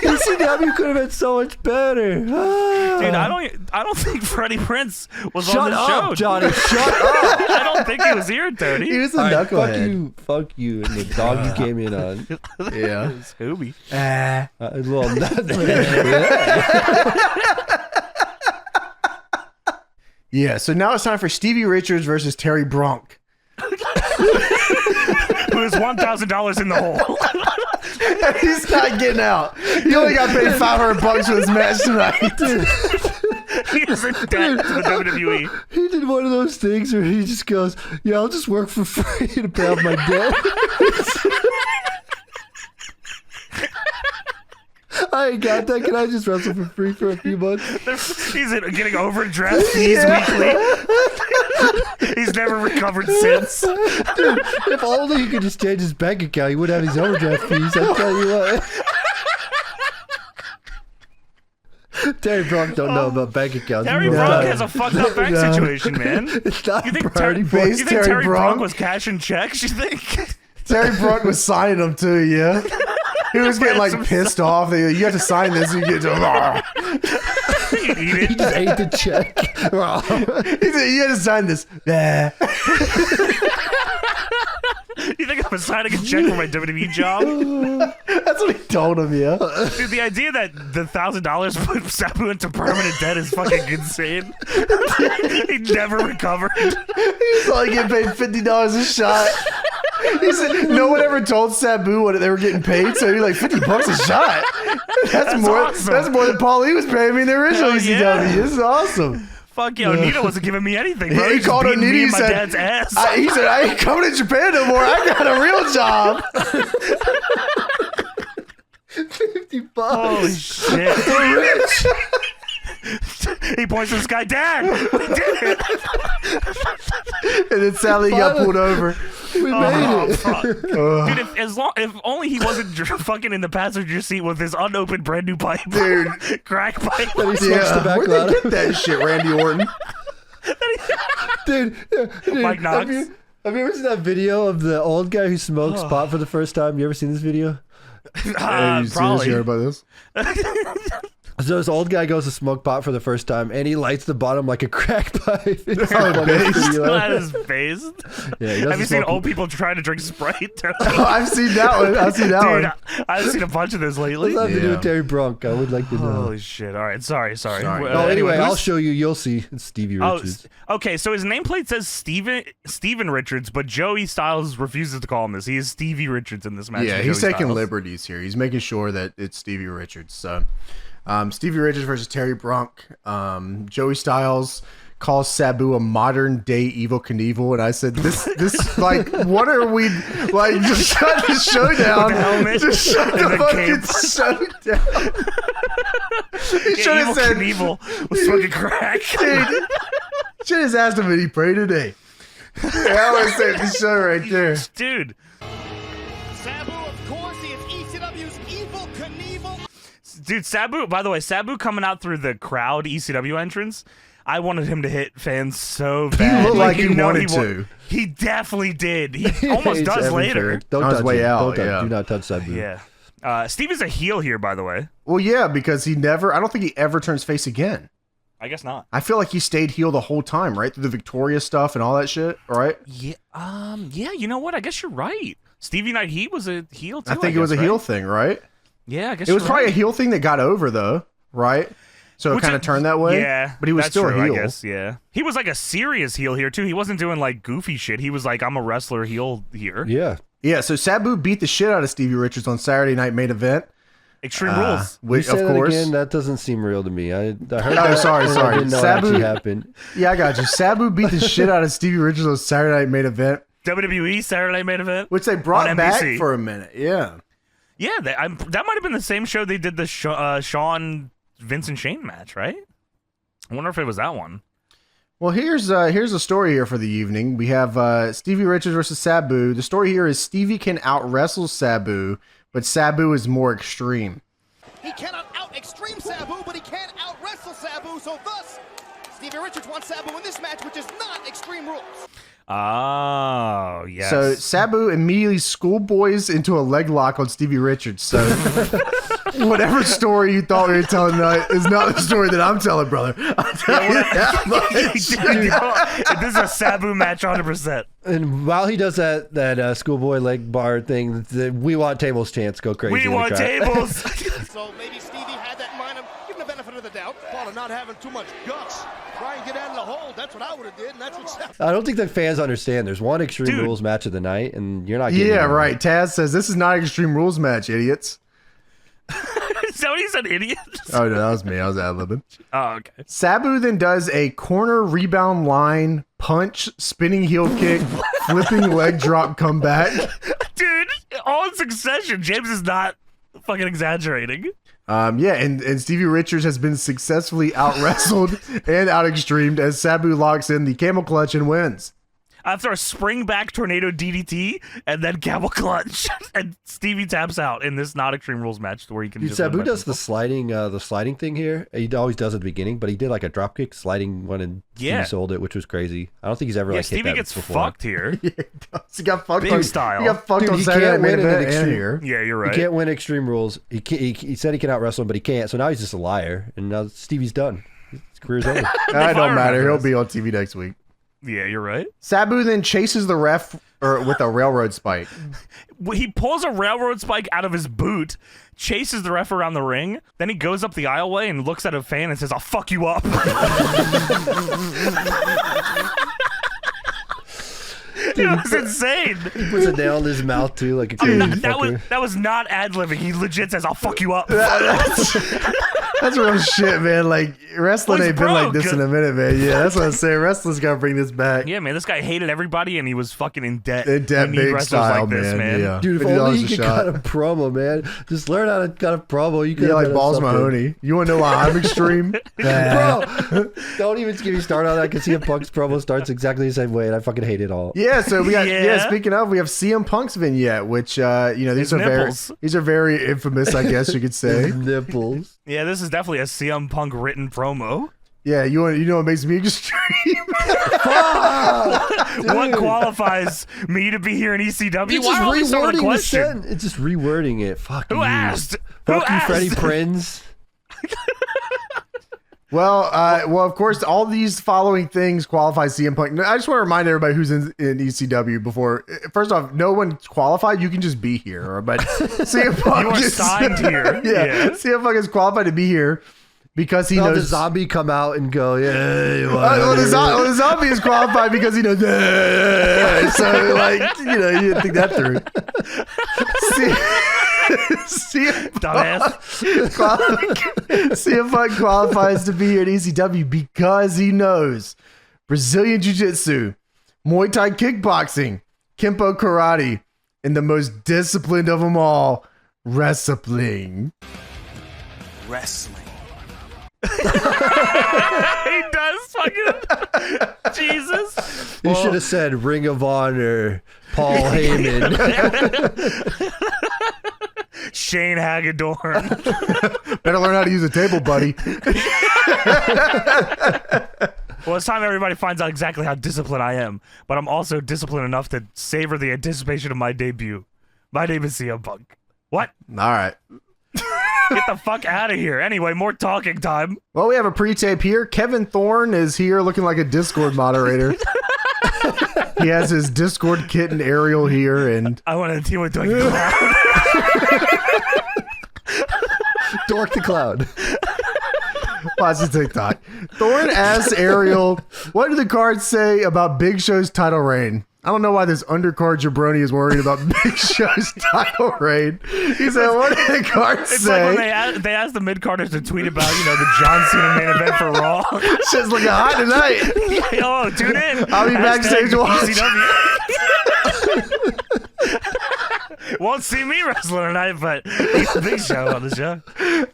ECW could have been so much better. Dude, I don't think Freddie Prinze was on Shut the up, show. Johnny. Shut up. I don't think he was here, Tony. He was a All right, knucklehead. fuck you, and the dog you came in on. Yeah. Scooby. A little nut. Yeah, so now it's time for Stevie Richards versus Terry Bronk. Who is $1,000 in the hole. He's not getting out. He only got paid $500 for this match tonight. He is in debt to the WWE. He did one of those things where he just goes, yeah, I'll just work for free to pay off my debt. I ain't got that. Can I just wrestle for free for a few months? He's getting overdraft fees weekly. He's never recovered since. Dude, if only he could just change his bank account, he would have these overdraft fees. I tell you what. Terry Bronk don't know about bank accounts. Terry You know Bronk that. has a fucked up bank situation, man. It's not You think priority Ter- for Base You think Terry Terry Bronk Bronk was cashing checks, you think? Terry Bronk was signing them too, yeah. He was getting like pissed off. You have to sign this. You get to. You eat He it. just ate the check. He said, you have to sign this. Nah. You think I was signing a check for my WWE job? That's That's what he told him, yeah. Dude, the idea that the $1,000 put Sabu into permanent debt is fucking insane. He never recovered. He's only getting paid $50 a shot. He said no one ever told Sabu what they were getting paid, so he's like $50 a shot. That's more. Awesome. That's more than Paul Lee was paying me in the original ECW. Yeah. This is awesome. Fuck yeah, Onita wasn't giving me anything, bro. He called beating Onita. me He and my said, dad's ass. he said, I ain't coming to Japan no more. I got a real job. $50. Holy shit. He points to the sky, Dad! We did it! And then sadly he got pulled over. We made it. Fuck. Dude, if only he wasn't fucking in the passenger seat with his unopened brand new pipe. Dude. Crack pipe. And he smokes Yeah, tobacco where'd out they of get that shit, Randy Orton? Dude, Mike Knox. Have you ever seen that video of the old guy who smokes pot for the first time? You ever seen this video? Probably. Hear about this? So this old guy goes to smoke pot for the first time, and he lights the bottom like a crack pipe. It's the funniest video That ever. is based. Yeah, he Have doesn't you seen smoke- old people trying to drink Sprite? Oh, I've seen that one. I've seen that Dude, one. I've seen a bunch of this lately. What's that to do Yeah. with Terry Brunk? I would like to know. Holy shit. All right. Sorry. Sorry. Oh, anyway, I'll who's- show you. You'll see. It's Stevie Oh, Richards. okay. So his nameplate says Steven Richards, but Joey Styles refuses to call him this. He is Stevie Richards in this match. Yeah, with he's Joey taking Styles. liberties here. He's making sure that it's Stevie Richards. So, Stevie Richards versus Terry Brunk. Joey Styles calls Sabu a modern day Evil Knievel, and I said, "This like, what are we like? Just shut the show down. helmet Just shut and the the fucking cape. show down." He should Yeah, have said, Evil was fucking crack. "Dude, should have asked him, did he pray today?" Yeah, I would say the show right there. Dude. Sabu, of course, he is ECW's Evil Knievel. Dude, Sabu, by the way, Sabu coming out through the crowd ECW entrance, I wanted him to hit fans so bad. looked like he you know wanted to. He definitely did. He almost He's does every later. fair. Don't On his touch way him. out, Don't touch. yeah. Do not touch Sabu. Yeah. Steve is a heel here, by the way. Well, yeah, because I don't think he ever turns face again. I guess not. I feel like he stayed heel the whole time, right? Through the Victoria stuff and all that shit, right? Yeah. Yeah. You know what? I guess you're right. Stevie Knight Heat was a heel too. I think it was a guess, heel right? thing, right? Yeah, I guess It was you're probably right. a heel thing that got over, though, right? So Which it kind of turned that way. Yeah, but he was that's still true, a heel. I guess, yeah. He was like a serious heel here too. He wasn't doing like goofy shit. He was like, I'm a wrestler heel here. Yeah. Yeah. So Sabu beat the shit out of Stevie Richards on Saturday Night Main Event. Extreme Rules. You Which, say of that course. again? That doesn't seem real to me. I heard Oh, that. sorry, and sorry. I didn't know Sabu- it actually happened. Yeah, I got you. Sabu beat the shit out of Stevie Richards on Saturday Night Main Event, WWE Saturday Night Main Event. which they brought On back NBC. for a minute. Yeah. Yeah, that might have been the same show they did the Shawn Vince and Shane match, right? I wonder if it was that one. Well, here's a story here for the evening. We have Stevie Richards versus Sabu. The story here is Stevie can out wrestle Sabu, but Sabu is more extreme. He cannot out-extreme Sabu, but he can out-wrestle Sabu, so thus, Stevie Richards wants Sabu in this match, which is not Extreme Rules. Oh, yes. So Sabu immediately schoolboys into a leg lock on Stevie Richards. So whatever story you thought we were telling tonight is not the story that I'm telling, brother. I'll tell you that much. This is a Sabu match 100%. And while he does that schoolboy leg bar thing, the "We Want Tables" chants go crazy. We in the want crowd. tables. So maybe Stevie had that in mind. I'm giving the benefit of the doubt. Part of not having too much guts. Try and get out of the hole. That's what I would have did, and that's what Sabu. I don't think that fans understand. There's one Extreme Dude. Rules match of the night, and you're not getting Yeah, it. right. Taz says this is not Extreme Rules match, idiots. Is that what he said, idiot? Oh no, that was me. I was ad-libbing. Oh, okay. Sabu then does a corner rebound line, punch, spinning heel kick, flipping leg drop comeback. Dude, all in succession. James is not fucking exaggerating. Yeah, and Stevie Richards has been successfully out wrestled and out extremed as Sabu locks in the camel clutch and wins. After a spring back tornado DDT and then camel clutch, and Stevie taps out in this not Extreme Rules match where he can. Dude, just Sabu win by does the sliding thing here. He always does at the beginning, but he did like a drop kick sliding one, and Yeah. Stevie sold it, which was crazy. I don't think he's ever Yeah, like hit Stevie that gets before. fucked here. Yeah, he does. He got fucked Big on style. He got fucked Dude, on he Saturday can't Night win Main in an Event and extreme- here. Yeah, you're right. He can't win Extreme Rules. He said he can out wrestle him, but he can't. So now he's just a liar, and now Stevie's done. His career's over. That fire don't him matter. after He'll this. be on TV next week. Yeah, you're right. Sabu then chases the ref or with a railroad spike. He pulls a railroad spike out of his boot, chases the ref around the ring, then he goes up the aisleway and looks at a fan and says, "I'll fuck you up." It was insane. He puts a nail in his mouth too, like a crazy fucker. That was not ad-libbing. He legit says, "I'll fuck you up." That's real shit, man. Like, wrestling ain't been like this in a minute, man. Yeah, that's what I'm saying. Wrestling's got to bring this back. Yeah, man, this guy hated everybody and he was fucking in debt. In debt, We need big wrestlers style, like this, man. Yeah. Dude, if $50 only a he could shot. cut a promo, man. Just learn how to cut a promo. You could Yeah, like Balls Mahoney. You want to know why I'm extreme? Bro, don't even get me started on that because CM Punk's promo starts exactly the same way, and I fucking hate it all. Yeah, so we got Yeah. speaking of, we have CM Punk's vignette, which these are very infamous, I guess you could say. Nipples. Yeah, this is definitely a CM Punk written promo. Yeah, you know what makes me extreme? What qualifies me to be here in ECW? It's Why just are we starting the rewording the question? sentence. It's just rewording it. Fuck Who you. asked? Fuck Who you, Freddie asked? Prinze. Well, of course, all these following things qualify CM Punk. I just want to remind everybody who's in ECW before. First off, no one's qualified. You can just be here. But CM Punk You are is signed here. Yeah, CM Punk is qualified to be here because he Now the knows. zombie come out and go, yeah. The zombie is qualified because he knows. So, like, you didn't think that through. CM Punk qualifies to be here at ECW because he knows Brazilian Jiu-Jitsu, Muay Thai kickboxing, Kempo karate, and the most disciplined of them all, wrestling. He does fucking Jesus. You should have said Ring of Honor, Paul Heyman. Shane Hagedorn. Better learn how to use a table, buddy. Well, it's time everybody finds out exactly how disciplined I am, but I'm also disciplined enough to savor the anticipation of my debut. My name is CM Punk. What? All right. Get the fuck out of here. Anyway, more talking time. Well, we have a pre-tape here. Kevin Thorne is here looking like a Discord moderator. He has his Discord kitten Ariel here, and I want to deal with doing clown. Dork the Clown. watch the TikTok. Thorne asks Ariel, what do the cards say about Big Show's title reign? I don't know why this undercard jabroni is worried about Big Show's title reign. He said, what do the cards It's say? like when they asked the mid-carders to tweet about, the John Cena main event for Raw. Shit's looking hot tonight. Oh, tune in. I'll be backstage watching. ECW. Won't see me wrestling tonight, but Big Show on the show.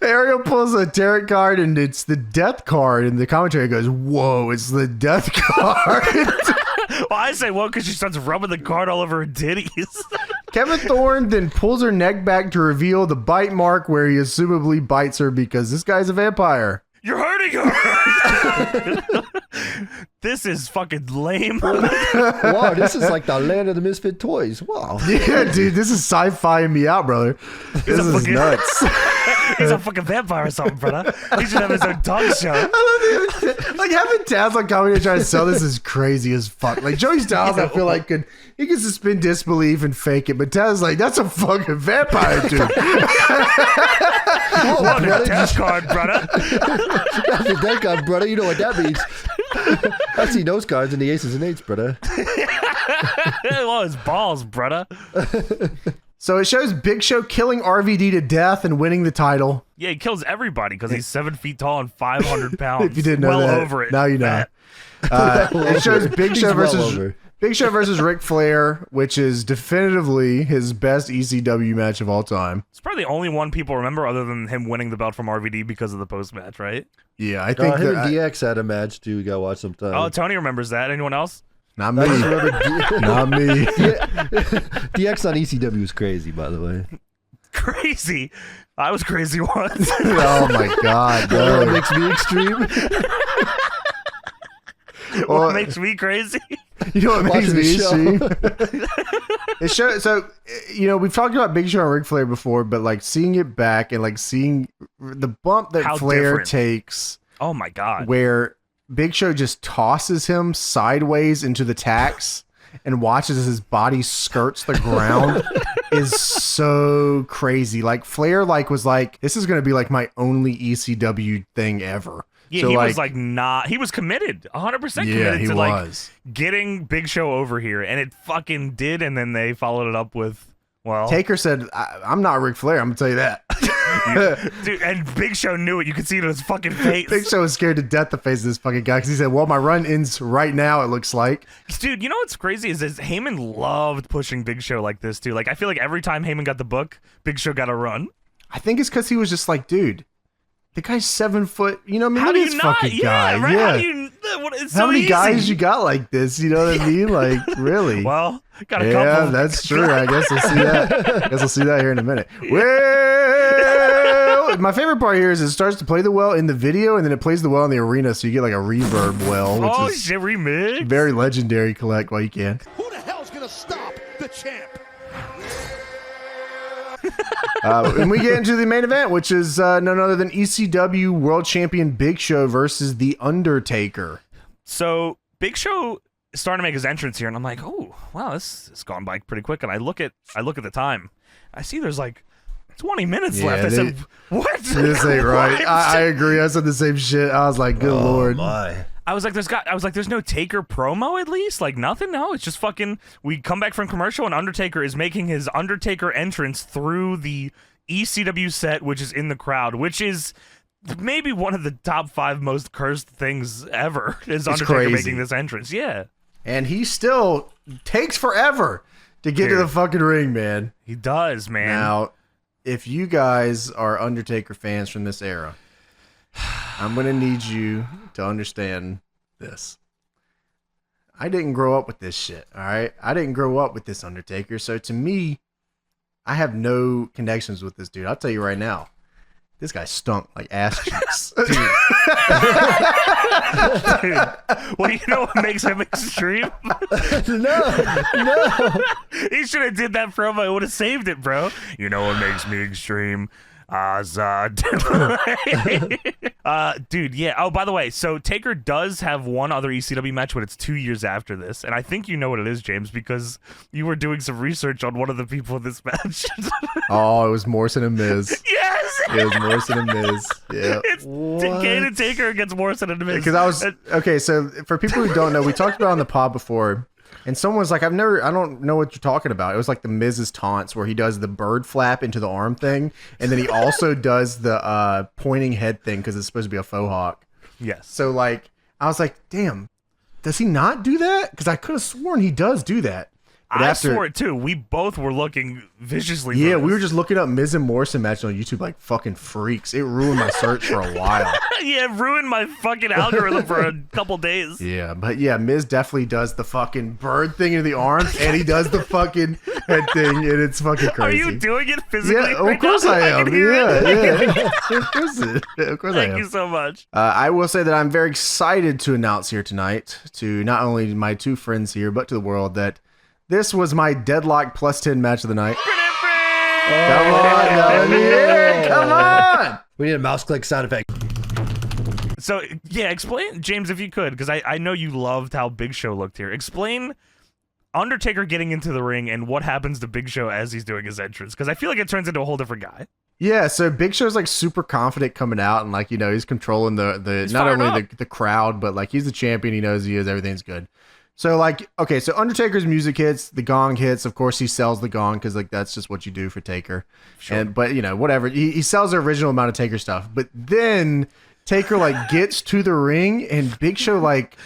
Ariel pulls a tarot card, and it's the death card, and the commentary goes, whoa, it's the death card. Well, I say whoa because she starts rubbing the card all over her titties. Kevin Thorne then pulls her neck back to reveal the bite mark where he assumably bites her because this guy's a vampire. You're hurting her. This is fucking lame. Wow, this is like the land of the misfit toys. Wow. Yeah, dude, this is sci-fi me out, brother. This is fucking- nuts. He's a fucking vampire or something, brother. He should have his own talk show. I love it. Like having Taz on comedy trying to sell this is crazy as fuck. Like Joey Styles, I feel like he can suspend disbelief and fake it, but Taz like that's a fucking vampire, dude. Whoa, What a brother, death card, brother. that's a dead card, brother. You know what that means. I see those cards in the aces and eights, brother. Well, his balls, brother. So it shows Big Show killing RVD to death and winning the title. Yeah, he kills everybody because he's 7 feet tall and 500 pounds. If you didn't know well that, over it. now you know. It shows Big Show versus Ric Flair, which is definitively his best ECW match of all time. It's probably the only one people remember other than him winning the belt from RVD because of the post-match, right? Yeah, I think Him that, and DX had a match too. We gotta watch sometime. Oh, Tony remembers that. Anyone else? not me. I just remember Not me. DX on ECW was crazy, by the way. Crazy. I was crazy once. Oh my god, You know what no. makes me extreme? What makes me crazy? You know what makes Watching me the extreme? It shows, so we've talked about Big Show and Ric Flair before, but like seeing it back and like seeing the bump that How Flair different. takes, Oh my god. where Big Show just tosses him sideways into the tacks and watches as his body skirts the ground is so crazy. Like Flair was like, this is going to be like my only ECW thing ever. Yeah, so he was like he was committed, 100% committed to like getting Big Show over here, and it fucking did, and then they followed it up with, well... Taker said, I'm not Ric Flair, I'm going to tell you that. Dude, and Big Show knew it. You could see it in his fucking face. Big Show was scared to death to face this fucking guy, because he said, well, my run ends right now, it looks like. Dude, you know what's crazy is Heyman loved pushing Big Show like this, too. Like, I feel like every time Heyman got the book, Big Show got a run. I think it's because he was just like, dude... The guy's 7 foot. You know, I mean, how look do at you this not? fucking Yeah, guy. right? Yeah. How do you? It's how so many easy. guys you got like this? You know what I mean? Like, really? Well, got a yeah, couple. that's true. I guess we'll see that. I guess we'll see that here in a minute. Well, my favorite part here is it starts to play the well in the video, and then it plays the well in the arena, so you get like a reverb well, which is shit, remix. Very legendary. Collect while you can. Who the hell's gonna stop the champ? And we get into the main event, which is none other than ECW World Champion Big Show versus The Undertaker. So Big Show is starting to make his entrance here, and I'm like, oh wow, this has gone by pretty quick. And I look at the time. I see there's like 20 minutes left. I said, what? This ain't right. I agree. I said the same shit. I was like, good lord. My. I was like, there's no Taker promo at least? Like, nothing? No, it's just fucking, we come back from commercial and Undertaker is making his Undertaker entrance through the ECW set, which is in the crowd, which is maybe one of the top 5 most cursed things ever, is Undertaker making this entrance. Yeah. And he still takes forever to get to the fucking ring, man. He does, man. Now, if you guys are Undertaker fans from this era, I'm going to need you to understand this. I didn't grow up with this shit, all right? I didn't grow up with this Undertaker, so to me, I have no connections with this dude. I'll tell you right now, this guy stunk like ass cheeks. Dude. Well, you know what makes him extreme? No. He should have did that promo. It would have saved it, bro. You know what makes me extreme? Azad. Dude, yeah. Oh, by the way, so Taker does have one other ECW match, but it's 2 years after this. And I think you know what it is, James, because you were doing some research on one of the people in this match. Oh, it was Morrison and Miz. Yes! It was Morrison and Miz. Yeah. It's Kane and Taker against Morrison and Miz. Because I was... Okay, so for people who don't know, we talked about it on the pod before... And someone was like, I don't know what you're talking about. It was like the Miz's taunts where he does the bird flap into the arm thing. And then he also does the pointing head thing because it's supposed to be a faux hawk. Yes. So like, I was like, damn, does he not do that? Because I could have sworn he does do that. But I swore it too. We both were looking viciously. Yeah, we were just looking up Miz and Morrison match on YouTube like fucking freaks. It ruined my search for a while. Yeah, it ruined my fucking algorithm for a couple days. Yeah, but yeah, Miz definitely does the fucking bird thing into the arms, and he does the fucking head thing, and it's fucking crazy. Are you doing it physically? Yeah, of course I am. Yeah. Of course I am. Thank you so much. I will say that I'm very excited to announce here tonight to not only my 2 friends here, but to the world that this was my Deadlock +10 match of the night. Come on, let me hear it. Come on. We need a mouse click sound effect. So, yeah, explain, James, if you could, because I know you loved how Big Show looked here. Explain Undertaker getting into the ring and what happens to Big Show as he's doing his entrance, because I feel like it turns into a whole different guy. Yeah, so Big Show's like super confident coming out, and like, you know, he's controlling the not only the crowd, but like he's the champion, he knows he is, everything's good. So like, okay, so Undertaker's music hits, the gong hits. Of course, he sells the gong because like that's just what you do for Taker. Sure. But you know, whatever. He sells the original amount of Taker stuff. But then Taker like gets to the ring, and Big Show like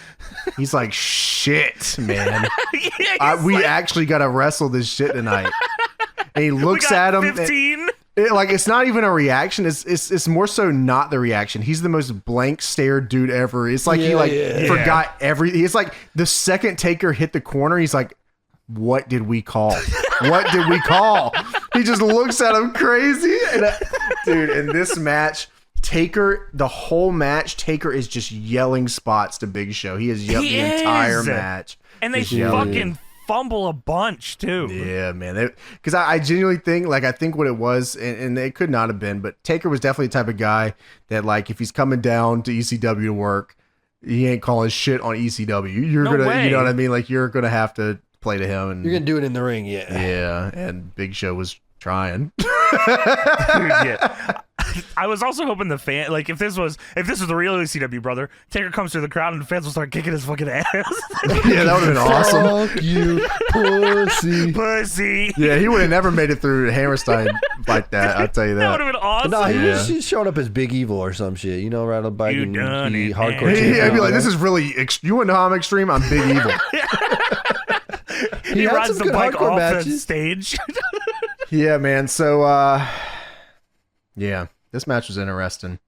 he's like, shit, man. Yeah, we actually got to wrestle this shit tonight. And he looks at him. 15. It's not even a reaction. It's more so not the reaction. He's the most blank stare dude ever. It's like he forgot everything. It's like the second Taker hit the corner, he's like, "What did we call? What did we call?" He just looks at him crazy. And dude, in this match, Taker, the whole match, Taker is just yelling spots to Big Show. He is yelling the entire match. And they fucking fumble a bunch too. Yeah, man. Because I genuinely think, like, I think what it was, and it could not have been, but Taker was definitely the type of guy that, like, if he's coming down to ECW to work, he ain't calling shit on ECW. You're gonna, you know what I mean? Like, you're gonna have to play to him. And you're gonna do it in the ring, yeah. Yeah, and Big Show was trying. Dude, yeah. I was also hoping the fan, like, if this was the real ECW, brother, Taker comes through the crowd and the fans will start kicking his fucking ass. Yeah, that would have been awesome. Fuck you, pussy. Pussy. Yeah, he would have never made it through Hammerstein like that. I'll tell you That would that. have been awesome. No, he's showing up as Big Evil or some shit. You know, right on the bike You and done he it, hardcore. man. champion. I'd be like, this is really, you want to know how I'm extreme? I'm Big Evil. He had rides some the good bike hardcore off the matches. stage. Yeah, man. So, yeah, this match was interesting.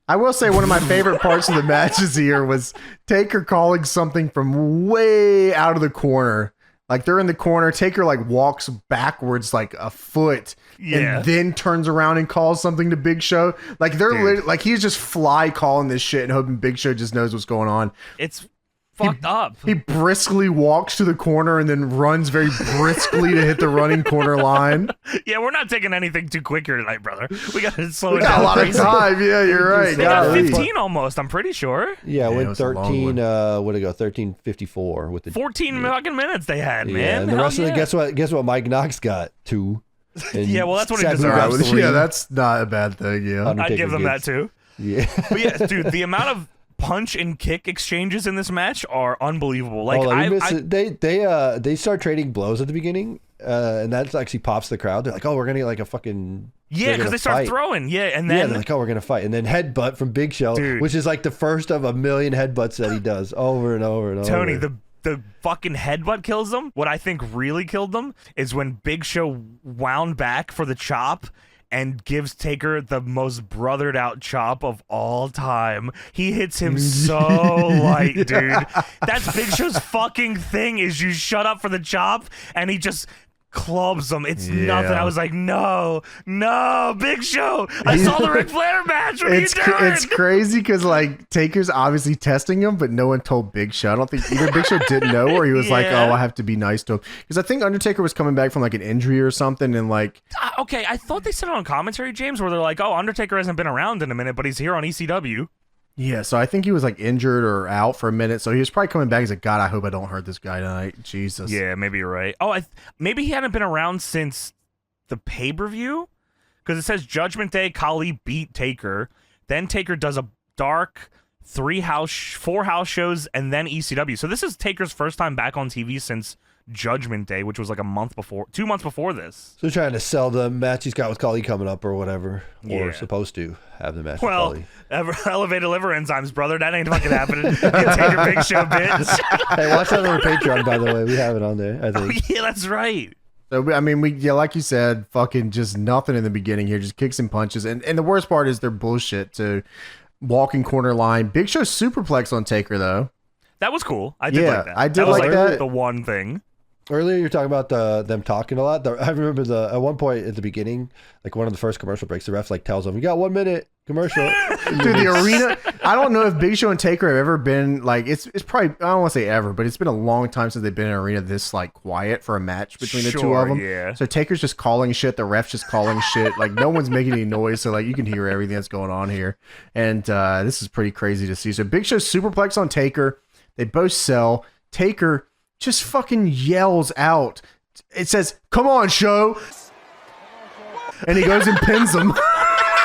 I will say one of my favorite parts of the matches here was Taker calling something from way out of the corner. Like they're in the corner, Taker like walks backwards like a foot, and then turns around and calls something to Big Show. Like they're like he's just fly calling this shit and hoping Big Show just knows what's going on. It's fucked up. He briskly walks to the corner and then runs very briskly to hit the running corner line. Yeah, we're not taking anything too quick here tonight, brother. We got to slow We it got down. a lot of crazy. time. Yeah, you're right. They got Golly. 15 almost, I'm pretty sure. Yeah, it went was a long 13. What did it go? 13:54 with the 14 fucking minutes they had, Yeah, man. and the Hell rest of yeah. the guess what? Mike Knox got 2. And Yeah, well, that's what he Sabu deserves. got All right, 3. yeah, that's not a bad thing. Yeah. Undertaker I'd give them that gets- too. Yeah. But yeah, dude, the amount of punch and kick exchanges in this match are unbelievable. Like Hold on, you missed I it. They start trading blows at the beginning, and that actually pops the crowd. They're like, "Oh, we're gonna get like a fucking." yeah, they're because gonna they start fight. throwing. Yeah, and Yeah, then they're like, "Oh, we're gonna fight," and then headbutt from Big Show, Dude. which is like the first of a million headbutts that he does over and over and over. Tony, the fucking headbutt kills them. What I think really killed them is when Big Show wound back for the chop and gives Taker the most brothered out chop of all time. He hits him so light, dude. That's Big Show's fucking thing is you shut up for the chop and he just clubs him. It's nothing. I was like, no, Big Show. I saw the Ric Flair match. What are you doing? It's crazy because like Taker's obviously testing him, but no one told Big Show. I don't think either Big Show didn't know, or he was like, Yeah. "Oh, I have to be nice to him," because I think Undertaker was coming back from like an injury or something, and like, Okay, I thought they said it on commentary, James, where they're like, oh, Undertaker hasn't been around in a minute, but he's here on ECW. yeah. So I think he was like injured or out for a minute, so he was probably coming back. He's like, "God, I hope I don't hurt this guy tonight." Jesus. Yeah, maybe you're right. Oh, maybe he hadn't been around since the pay-per-view, because it says Judgment Day, Khali beat Taker. Then Taker does a dark 4 house shows, and then ECW. So this is Taker's first time back on TV since Judgment Day, which was like 2 months before this. So trying to sell the match he's got with Khali coming up or whatever, or Yeah. supposed to have the match Well, with Khali. elevated liver enzymes, brother. That ain't fucking happening. You Taker Big Show, bitch. Hey, watch that on our Patreon, by the way. We have it on there, I Oh, think. yeah, that's right. So I mean, like you said, fucking just nothing in the beginning here, just kicks and punches, and the worst part is they're bullshit to walking corner line. Big Show superplex on Taker though. That was cool. I did Yeah, like that. I did was like that. The one thing. Earlier, you were talking about them talking a lot. I remember at one point at the beginning, like one of the first commercial breaks, the ref like tells them, "You got 1 minute commercial." Dude, the arena. I don't know if Big Show and Taker have ever been like. It's probably, I don't want to say ever, but it's been a long time since they've been in an arena this like quiet for a match between the two of them. Yeah. So Taker's just calling shit. The ref's just calling shit. Like no one's making any noise, so like you can hear everything that's going on here. And this is pretty crazy to see. So Big Show's superplex on Taker. They both sell. Taker just fucking yells out. It says, "Come on, Show," and he goes and pins him.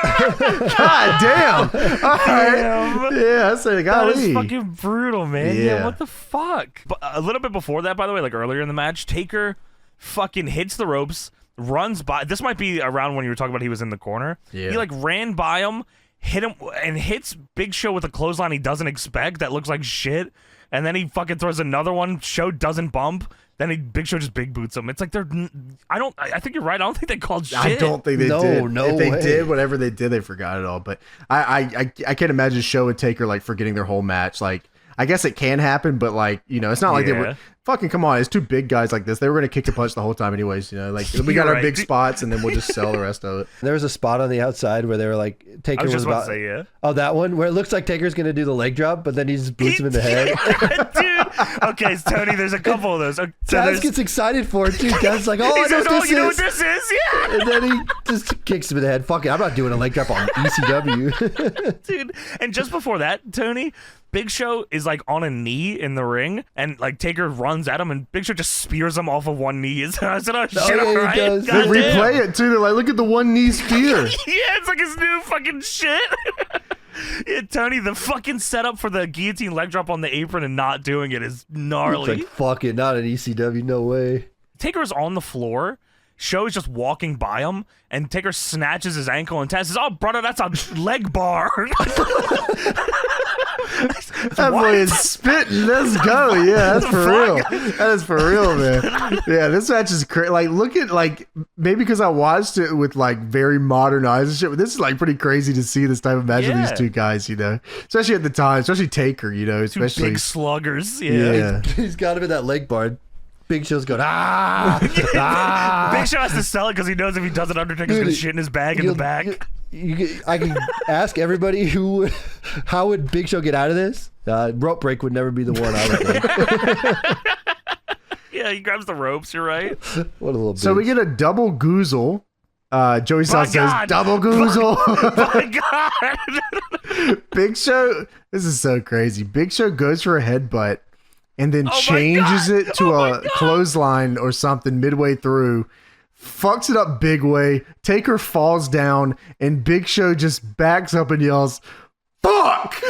God damn. All right. Yeah, I say, That golly. is fucking brutal, man. Yeah. Yeah. What the fuck? But a little bit before that, by the way, like earlier in the match, Taker fucking hits the ropes, runs by. This might be around when you were talking about he was in the corner. Yeah. He like ran by him, hit him, and hits Big Show with a clothesline he doesn't expect that looks like shit. And then he fucking throws another one. Show doesn't bump. Then Big Show just big boots him. It's like I think you're right. I don't think they called shit. I don't think they No, did. no if they way. did, whatever they did, they forgot it all. But I can't imagine Show and Taker like forgetting their whole match. Like, I guess it can happen, but like, you know, it's not like they Yeah. were fucking, come on. It's two big guys like this. They were going to kick and punch the whole time anyways, you know, like we got You're our right. big spots and then we'll just sell the rest of it. There was a spot on the outside where they were like, Taker I was was just about about to say, yeah. Oh, that one where it looks like Taker's gonna do the leg drop, but then he just boots him in the head. Dude. Okay, so Tony, there's a couple of those. So Taz there's- gets excited for it too. Taz's like, "Oh, he I know says, what oh, this you know is." what this is? Yeah. And then he just kicks him in the head. Fuck it, I'm not doing a leg drop on ECW. Dude. And just before that, Tony, Big Show is like on a knee in the ring, and like Taker runs runs at him, and Big Show just spears him off of one knee. I said, oh, shit, yeah, all right. he does. They replay it too. They're like, look at the one knee spear. Yeah, it's like his new fucking shit. Yeah, Tony, the fucking setup for the guillotine leg drop on the apron and not doing it is gnarly. It's like, fuck it, not an ECW, no way. Taker's on the floor. Show's just walking by him, and Taker snatches his ankle and says, "Oh, brother, that's a leg bar." That boy is spitting. Let's go. Yeah, that's for real. That is for real, man. Yeah, this match is crazy. Like, look at, like, maybe because I watched it with, like, very modern eyes and shit, but this is, like, pretty crazy to see this type of match with these two guys, you know? Especially at the time, especially Taker, you know? Especially two big sluggers. Yeah. He's got him in that leg bar. Big Show's going, ah! Big Show has to sell it because he knows if he doesn't, Undertaker's going to shit in his bag in the back. I can ask everybody how would Big Show get out of this? Rope break would never be the one, I would think. Yeah, he grabs the ropes, you're right. What a little bitch. So we get a double goozle. Joey Styles says, double goozle. My God. Big Show, this is so crazy. Big Show goes for a headbutt and then changes it to a clothesline or something midway through. Fucks it up big way. Taker falls down, and Big Show just backs up and yells, "Fuck!"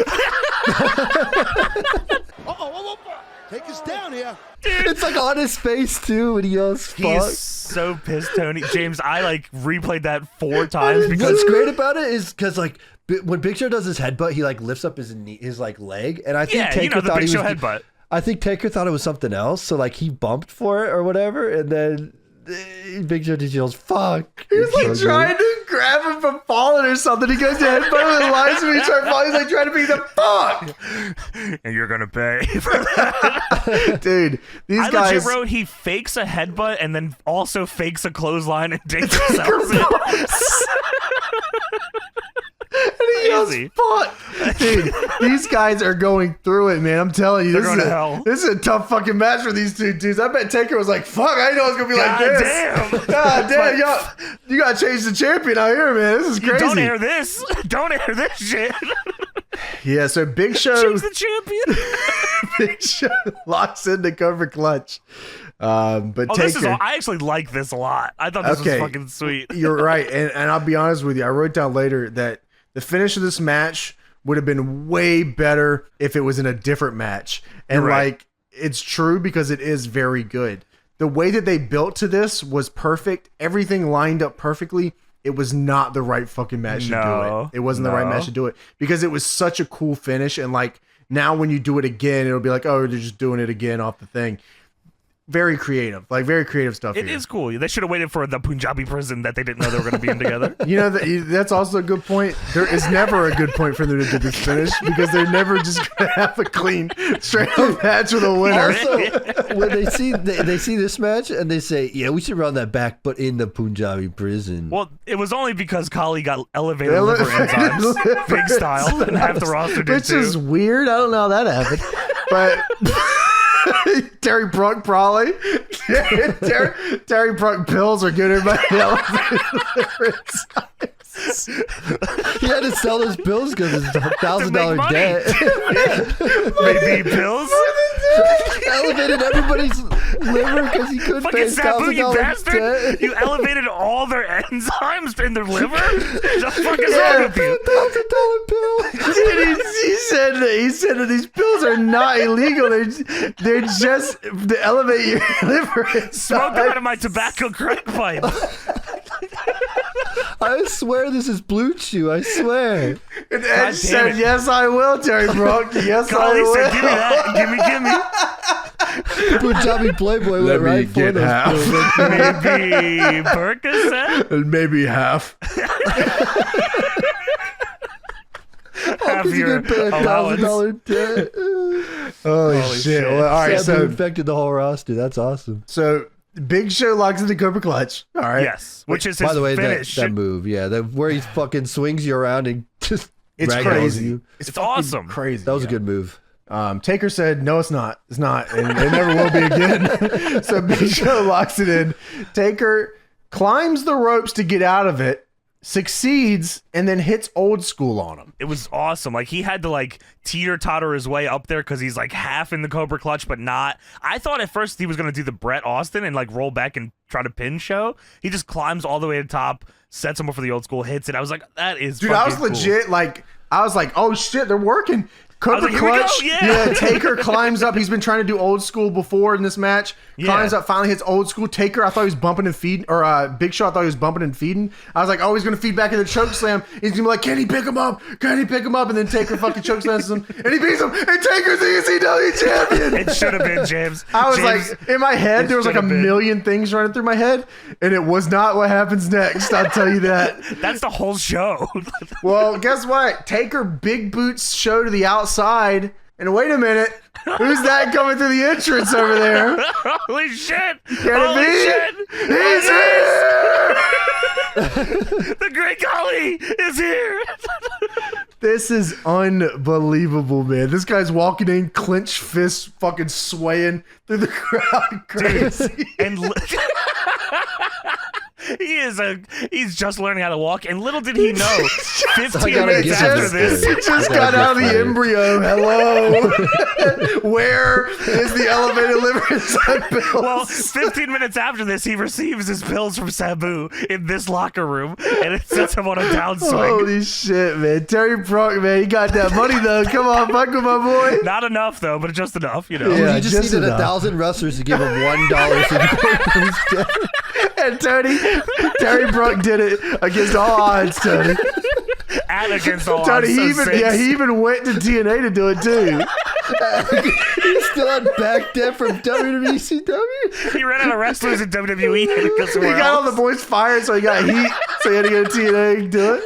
Taker's down here. Dude. It's like on his face too when he yells, "Fuck!" He's so pissed, Tony. James, I like replayed that 4 times because what's great about it is because like when Big Show does his headbutt, he like lifts up his knee, his like leg, and I think Taker the thought Big he Show was. headbutt. I think Taker thought it was something else, so like he bumped for it or whatever, and then Big Show just yells, "Fuck!" He's like trying to grab him from falling or something. He goes to headbutt and lies to me. He's like trying to be the fuck. And you're gonna pay for that. Dude, these guys. I legit wrote he fakes a headbutt and then also fakes a clothesline and Taker sells it. And he yells, "Fuck!" Dude, these guys are going through it, man. I'm telling you, this is a tough fucking match for these two dudes. I bet Taker was like, "Fuck, I know it's gonna be like this." Damn. God damn, y'all, you gotta change the champion out here, man. This is crazy. Don't air this. Don't air this shit. Yeah, so Big Show, Change the champion. Big Show locks in the cover clutch. But Taker, I actually like this a lot. I thought this was fucking sweet. You're right, and I'll be honest with you. I wrote down later that the finish of this match would have been way better if it was in a different match. And like, it's true because it is very good. The way that they built to this was perfect. Everything lined up perfectly. It was not the right fucking match to do it. It wasn't the right match to do it because it was such a cool finish. And like, now when you do it again, it'll be like, oh, they're just doing it again off the thing. Very creative, like very creative stuff. It is cool. They should have waited for the Punjabi prison that they didn't know they were going to be in together. You know, that's also a good point. There is never a good point for them to do this finish because they're never just going to have a clean, straight up match with a winner. Also, when they see this match and they say, "Yeah, we should run that back, but in the Punjabi prison." Well, it was only because Kali got elevated liver enzymes, big style, and half the roster did which is weird. I don't know how that happened, but. Terry Brunk probably. Terry Brunk pills are good. Everybody else. He had to sell those pills because it's $1,000 debt. Maybe pills. Elevated everybody's liver because he couldn't pay Sabu, you $1,000 bastard! debt. You elevated all their enzymes in their liver. The fuck is wrong with you? $1,000 pill. Dude, he said that these pills are not illegal. They're just to elevate your liver. Smoke them out of my tobacco crack pipe. I swear this is Blue Chew. I swear. And Edge said, "Yes, I will, Terry Brunk. Yes, I will." Said, "Give me that. Give me." Punjabi Playboy went right for those pills. Maybe Percocet? And maybe half. Half your pay $1,000 debt. Holy shit. Well, all right, Sabu so infected the whole roster. That's awesome. So Big Show locks in the Cobra Clutch. All right. Yes, which is his by the way, finish. that move, where he fucking swings you around and just It's ragdolls crazy. you. It's awesome. Crazy. That was a good move. Taker said, "No, it's not. It's not, and it never will be again." So Big Show locks it in. Taker climbs the ropes to get out of it, succeeds, and then hits Old School on him. It was awesome. Like, he had to, like, teeter-totter his way up there because he's, like, half in the Cobra Clutch, but not. I thought at first he was going to do the Bret Austin and, like, roll back and try to pin show. He just climbs all the way to the top, sets him up for the Old School, hits it. I was like, that is Dude, I was cool. legit, like, oh, shit, they're working. Cobra like, Clutch. Yeah. Taker climbs up. He's been trying to do Old School before in this match. Climbs up, finally hits Old School. Taker, I thought he was bumping and feeding, or Big Show, I thought he was bumping and feeding. I was like, oh, he's going to feed back in the choke slam. He's going to be like, can he pick him up? Can he pick him up? And then Taker fucking choke slams him, and he beats him, and Taker's the ECW champion. It should have been James. I was James, like, in my head, there was like a million things running through my head, and it was not what happens next. I'll tell you that. That's the whole show. Well, guess what? Taker big boots show to the outside. And wait a minute, who's that coming through the entrance over there? Holy shit! Can it be? He's here! The Great Khali is here! This is unbelievable, man. This guy's walking in, clenched fists, fucking swaying through the crowd. Crazy. Dude, and he's just learning how to walk, and little did he know, 15 minutes after this, he just got out of the embryo. Hello. Where is the elevated liver enzyme pills? Well, 15 minutes after this, he receives his pills from Sabu in this locker room, and it sets him on a downswing. Holy shit, man. Terry Brunk, man, he got that money, though. Come on, fuck with my boy. Not enough, though, but just enough, you know. Yeah, he just needed 1,000 wrestlers to give him $1 so he could his debt. And Terry Brunk did it against all odds, Tony. And against all Tony, odds. he even went to TNA to do it, too. He still had back debt from WWECW. He ran out of wrestlers in WWE and it goes He got all the boys fired, so he got heat, so he had to go to TNA and do it.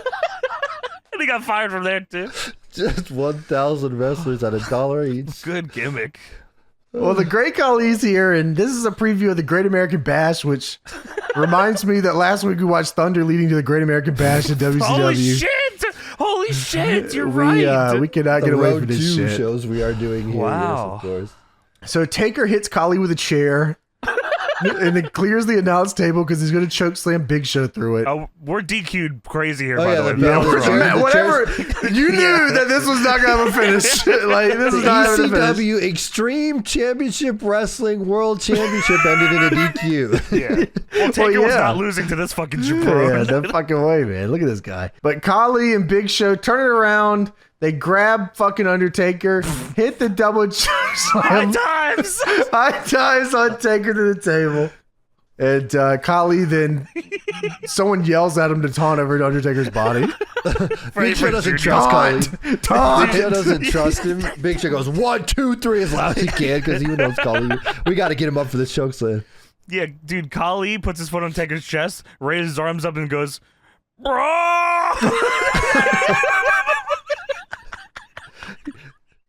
And he got fired from there, too. Just 1,000 wrestlers at $1 each. Good gimmick. Well, the Great Khali's here, and this is a preview of the Great American Bash, which reminds me that last week we watched Thunder leading to the Great American Bash at WCW. Holy shit! You're right. We cannot get away from this shit. Shows we are doing here, Wow. yes, of course. So Taker hits Khali with a chair. And it clears the announce table because he's going to choke slam Big Show through it. Oh, we're DQ'd crazy here, Oh, by yeah, the way. the That was chair- wrong. the Whatever. You knew that this was not going to have a finish. Like, this is not having a finish. ECW Extreme Championship Wrestling World Championship ended in a DQ. Yeah. Well, Taker was yeah. not losing to this fucking Yeah, jabroni. no fucking way, man. Look at this guy. But Khali and Big Show turn it around. They grab fucking Undertaker, hit the double choke High slam. times! High times on Taker to the table. And Khali then, someone yells at him to taunt over Undertaker's body. Big Show doesn't Jr. trust Khali. Taunt! Big Show doesn't trust him. Big Show goes 1, 2, 3 as loud as he can because he knows Khali. We got to get him up for this choke slam. Yeah, dude, Khali puts his foot on Taker's chest, raises his arms up and goes, bro!